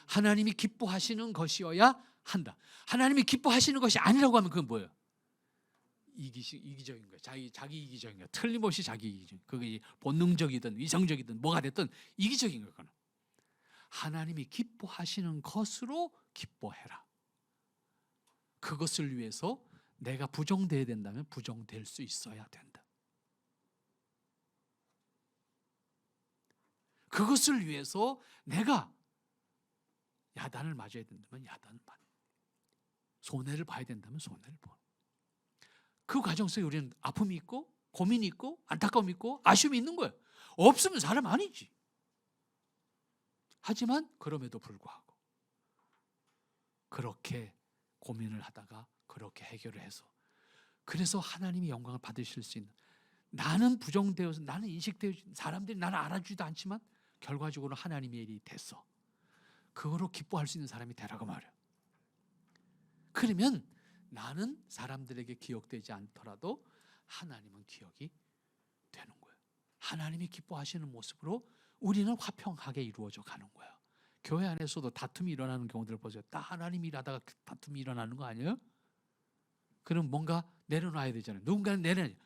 하나님이 기뻐하시는 것이어야 한다. 하나님이 기뻐하시는 것이 아니라고 하면 그건 뭐예요? 이기적인 거예요. 자기 이기적인 거예요. 틀림없이 자기 이기적. 그게 본능적이든 위성적이든 뭐가 됐든 이기적인 거예요. 그건. 하나님이 기뻐하시는 것으로 기뻐해라. 그것을 위해서 내가 부정돼야 된다면 부정될 수 있어야 된다. 그것을 위해서 내가 야단을 맞아야 된다면 야단을 맞아, 손해를 봐야 된다면 손해를 봐. 그 과정 속에 우리는 아픔이 있고 고민이 있고 안타까움이 있고 아쉬움이 있는 거예요. 없으면 사람 아니지. 하지만 그럼에도 불구하고 그렇게 고민을 하다가 그렇게 해결을 해서, 그래서 하나님이 영광을 받으실 수 있는, 나는 부정되어서 나는 인식되어서 사람들이 나를 알아주지도 않지만 결과적으로 하나님의 일이 됐어. 그거로 기뻐할 수 있는 사람이 되라고 말이야. 그러면 나는 사람들에게 기억되지 않더라도 하나님은 기억이 되는 거예요. 하나님이 기뻐하시는 모습으로 우리는 화평하게 이루어져 가는 거예요. 교회 안에서도 다툼이 일어나는 경우들을 보세요. 다 하나님이 일하다가 다툼이 일어나는 거 아니에요? 그럼 뭔가 내려놔야 되잖아요. 누군가는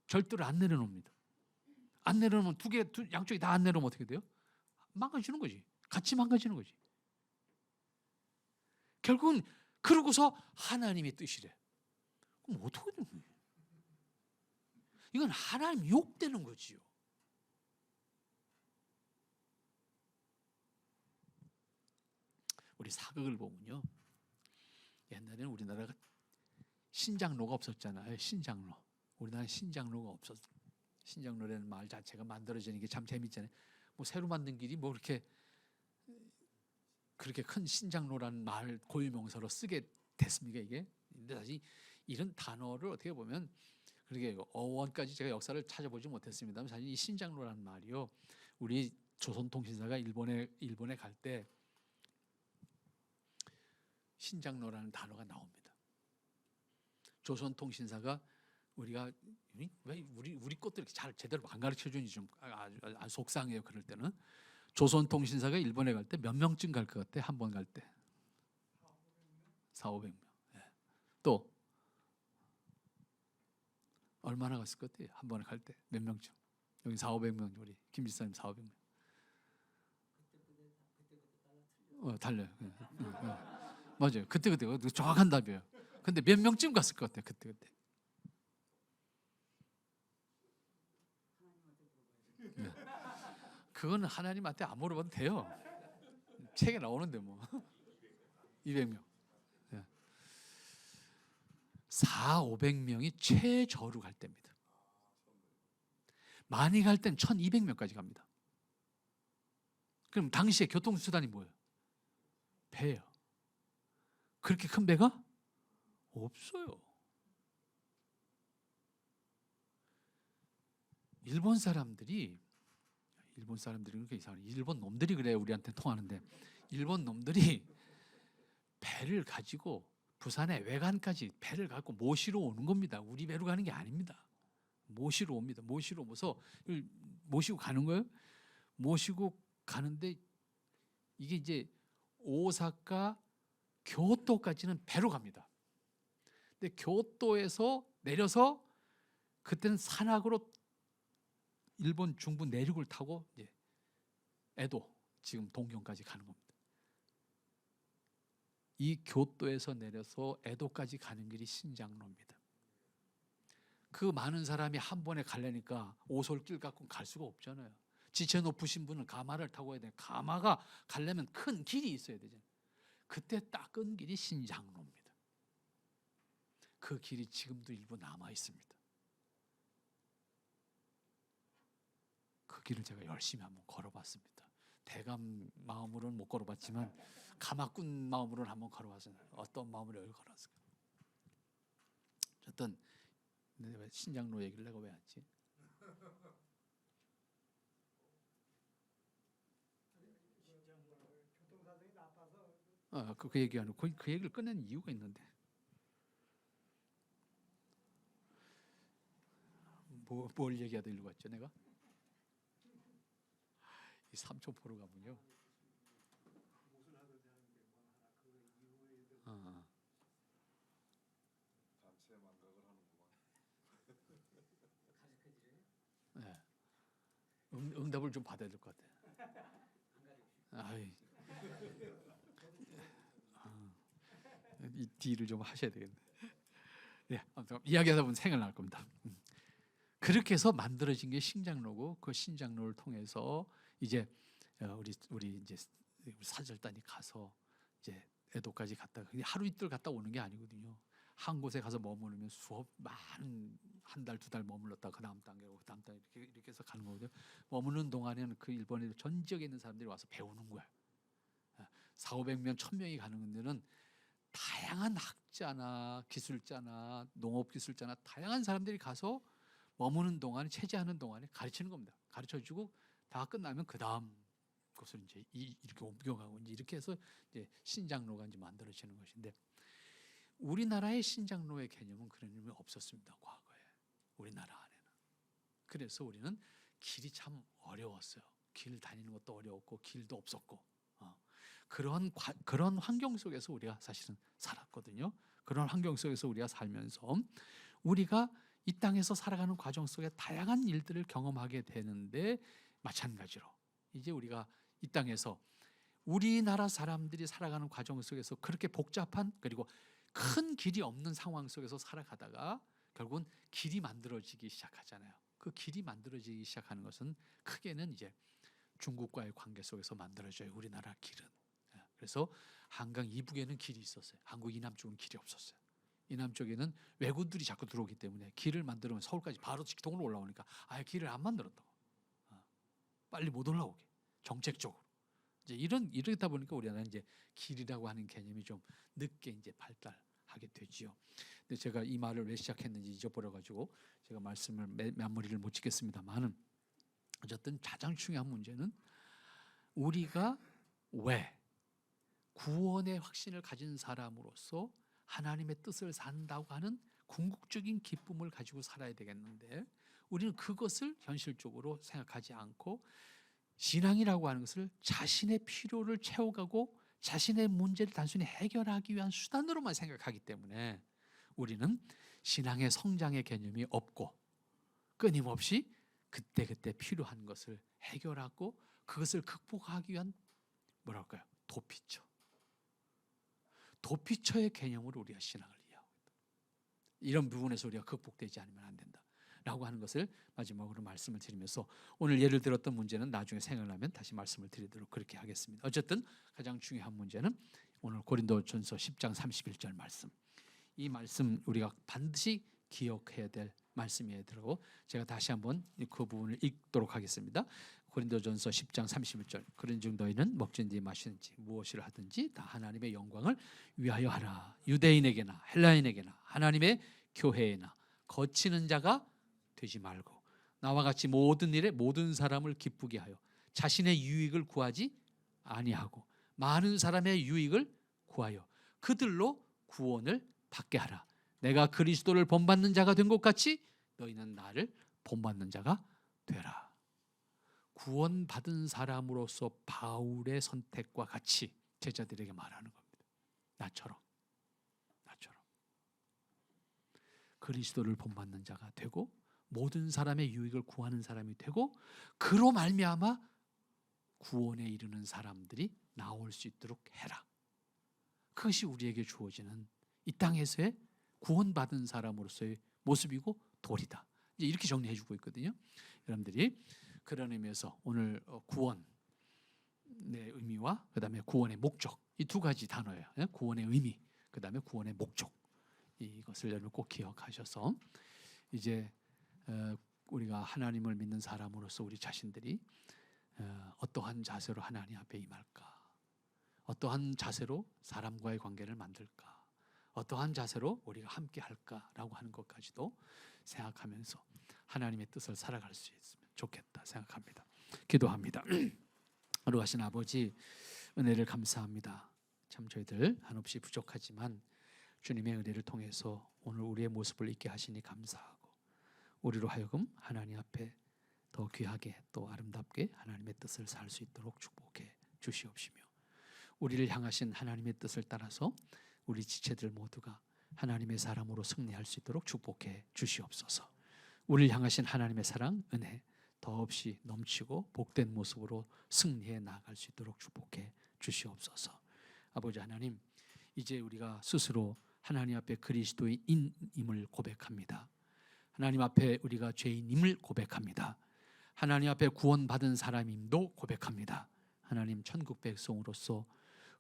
절대로 안 내려놓습니다. 안 내려놓으면 양쪽이 다 안 내려놓으면 어떻게 돼요? 망가지는 거지. 같이 망가지는 거지. 결국은 그러고서 하나님의 뜻이래. 그럼 어떻게 되는 거예요? 이건 하나님 욕되는 거지요. 우리 사극을 보면요, 옛날에는 우리나라가 신장로가 없었잖아요. 신장로. 우리나라에 신장로가 없었어. 신장로라는 말 자체가 만들어지는 게 참 재밌잖아요. 뭐 새로 만든 길이 뭐 그렇게 큰 신장로라는 말 고유명사로 쓰게 됐습니까 이게? 근데 사실 이런 단어를 어떻게 보면 그렇게 어원까지 제가 역사를 찾아보지 못했습니다만 사실 이 신장로라는 말이요, 우리 조선통신사가 일본에 갈 때 신장로라는 단어가 나옵니다. 조선통신사가 우리가 왜 우리 것들 이렇게 잘 제대로 안 가르쳐 주니 좀 속상해요. 그럴 때는 조선통신사가 일본에 갈 때 몇 명쯤 갈 것 같아? 한 번 갈 때 400~500명. 또 얼마나 갔을 것 같아? 한 번에 갈 때 몇 명쯤? 여기 4,500명 우리 김 집사님 4,500명. 달라요. 맞아요. 그때 정확한 답이에요. 근데 몇 명쯤 갔을 것 같아요. 그때. 그거는 하나님한테 안 물어봐도 돼요. 책에 나오는데 뭐 200명. 4,500명이 최저로 갈 때입니다. 많이 갈 땐 1,200명까지 갑니다. 그럼 당시에 교통수단이 뭐예요? 배예요. 그렇게 큰 배가 없어요. 일본 사람들이 그렇게 이상해. 일본 놈들이 그래 우리한테 통하는데 일본 놈들이 배를 가지고 부산의 외관까지 배를 갖고 모시러 오는 겁니다. 우리 배로 가는 게 아닙니다. 모시러 옵니다. 모시러 오면서 모시고 가는 거예요. 모시고 가는데 이게 이제 오사카 교토까지는 배로 갑니다. 근데 교토에서 내려서 그때는 산악으로 일본 중부 내륙을 타고 이제 에도 지금 동경까지 가는 겁니다. 이 교토에서 내려서 에도까지 가는 길이 신장로입니다. 그 많은 사람이 한 번에 가려니까 오솔길 갖고 갈 수가 없잖아요. 지체 높으신 분은 가마를 타고 가야 돼요. 가마가 가려면 큰 길이 있어야 되잖아요. 그때 닦은 길이 신장로입니다. 그 길이 지금도 일부 남아 있습니다. 그 길을 제가 열심히 한번 걸어봤습니다. 대감 마음으로는 못 걸어봤지만 가마꾼 마음으로는 한번 걸어봤어요. 어떤 마음으로 여기 걸었을까? 어떤 신장로 얘기를 내가 왜 했지? 그 얘기하는 그 얘기를 꺼낸 이유가 있는데 뭘 얘기하다 일로 갔죠 내가? 이 삼촌 보러 가면요. 네. 응답을 좀 받아야 될 것 같아. 이 딜을 좀 하셔야 되겠네. 네, 이야기하다 보면 생각날 겁니다. 그렇게 해서 만들어진 게 신장로고 그 신장로를 통해서 이제 우리 이제 사절단이 가서 이제 에도까지 갔다가 하루 이틀 갔다 오는 게 아니거든요. 한 곳에 가서 머무르면 많은 한 달, 두 달 머물렀다가 그 다음 단계로 그 다음 단계 이렇게 해서 가는 거거든요. 머무는 동안에는 그 일본에 전 지역에 있는 사람들이 와서 배우는 거야. 4,500명, 1,000명이 가는 데는 다양한 학자나 기술자나 농업기술자나 다양한 사람들이 가서 머무는 동안에 체제하는 동안에 가르치는 겁니다. 가르쳐주고 다 끝나면 그 다음 것을 이제 이렇게 옮겨가고 이제 이렇게 해서 이제 신장로가 이제 만들어지는 것인데 우리나라의 신장로의 개념은 그런 의미 없었습니다. 과거에 우리나라 안에는. 그래서 우리는 길이 참 어려웠어요. 길 다니는 것도 어려웠고 길도 없었고 그런 환경 속에서 우리가 사실은 살았거든요. 그런 환경 속에서 우리가 살면서 우리가 이 땅에서 살아가는 과정 속에 다양한 일들을 경험하게 되는데 마찬가지로 이제 우리가 이 땅에서 우리나라 사람들이 살아가는 과정 속에서 그렇게 복잡한 그리고 큰 길이 없는 상황 속에서 살아가다가 결국은 길이 만들어지기 시작하잖아요. 그 길이 만들어지기 시작하는 것은 크게는 이제 중국과의 관계 속에서 만들어져요. 우리나라 길은. 그래서 한강 이북에는 길이 있었어요. 한국 이남 쪽은 길이 없었어요. 이남 쪽에는 왜군들이 자꾸 들어오기 때문에 길을 만들면 서울까지 바로 직통으로 올라오니까 아예 길을 안 만들었다고. 빨리 못 올라오게 정책적으로. 이제 이러다 보니까 우리나라는 이제 길이라고 하는 개념이 좀 늦게 이제 발달하게 되지요. 근데 제가 이 말을 왜 시작했는지 잊어버려가지고 제가 말씀을 마무리를 못 짓겠습니다만은 어쨌든 가장 중요한 문제는 우리가 왜 구원의 확신을 가진 사람으로서 하나님의 뜻을 산다고 하는 궁극적인 기쁨을 가지고 살아야 되겠는데 우리는 그것을 현실적으로 생각하지 않고 신앙이라고 하는 것을 자신의 필요를 채워가고 자신의 문제를 단순히 해결하기 위한 수단으로만 생각하기 때문에 우리는 신앙의 성장의 개념이 없고 끊임없이 그때그때 필요한 것을 해결하고 그것을 극복하기 위한 뭐랄까요? 도피처의 개념으로 우리가 신앙을 이해하고 있다. 이런 부분에서 우리가 극복되지 않으면 안 된다 라고 하는 것을 마지막으로 말씀을 드리면서 오늘 예를 들었던 문제는 나중에 생각나면 다시 말씀을 드리도록 그렇게 하겠습니다. 어쨌든 가장 중요한 문제는 오늘 고린도전서 10장 31절 말씀, 이 말씀 우리가 반드시 기억해야 될 말씀이더라고. 제가 다시 한번 그 부분을 읽도록 하겠습니다. 고린도전서 10장 31절. 그런즉 너희는 먹든지 마시든지 무엇을 하든지 다 하나님의 영광을 위하여 하라. 유대인에게나 헬라인에게나 하나님의 교회에나 거치는 자가 되지 말고 나와 같이 모든 일에 모든 사람을 기쁘게 하여 자신의 유익을 구하지 아니하고 많은 사람의 유익을 구하여 그들로 구원을 받게 하라. 내가 그리스도를 본받는 자가 된 것 같이 너희는 나를 본받는 자가 되라. 구원받은 사람으로서 바울의 선택과 같이 제자들에게 말하는 겁니다. 나처럼 그리스도를 본받는 자가 되고 모든 사람의 유익을 구하는 사람이 되고 그로 말미암아 구원에 이르는 사람들이 나올 수 있도록 해라. 그것이 우리에게 주어지는 이 땅에서의 구원받은 사람으로서의 모습이고 도리다. 이제 이렇게 정리해주고 있거든요. 여러분들이 그런 의미에서 오늘 구원의 의미와 그 다음에 구원의 목적, 이 두 가지 단어예요. 구원의 의미, 그 다음에 구원의 목적, 이것을 여러분 꼭 기억하셔서 이제 우리가 하나님을 믿는 사람으로서 우리 자신들이 어떠한 자세로 하나님 앞에 임할까, 어떠한 자세로 사람과의 관계를 만들까, 어떠한 자세로 우리가 함께 할까라고 하는 것까지도 생각하면서 하나님의 뜻을 살아갈 수 있으면 좋겠다 생각합니다. 기도합니다. 거룩하신 아버지, 은혜를 감사합니다. 참 저희들 한없이 부족하지만 주님의 은혜를 통해서 오늘 우리의 모습을 있게 하시니 감사하고 우리로 하여금 하나님 앞에 더 귀하게 또 아름답게 하나님의 뜻을 살 수 있도록 축복해 주시옵시며 우리를 향하신 하나님의 뜻을 따라서 우리 지체들 모두가 하나님의 사람으로 승리할 수 있도록 축복해 주시옵소서. 우리를 향하신 하나님의 사랑, 은혜 더없이 넘치고 복된 모습으로 승리해 나아갈 수 있도록 축복해 주시옵소서. 아버지 하나님, 이제 우리가 스스로 하나님 앞에 그리스도인임을 고백합니다. 하나님 앞에 우리가 죄인임을 고백합니다. 하나님 앞에 구원받은 사람임도 고백합니다. 하나님, 천국 백성으로서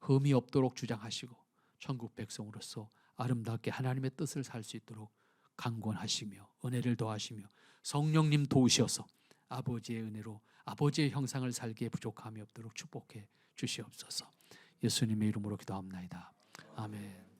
흠이 없도록 주장하시고 천국 백성으로서 아름답게 하나님의 뜻을 살 수 있도록 강권하시며 은혜를 더하시며 성령님 도우셔서 아버지의 은혜로 아버지의 형상을 살기에 부족함이 없도록 축복해 주시옵소서. 예수님의 이름으로 기도합나이다. 아멘.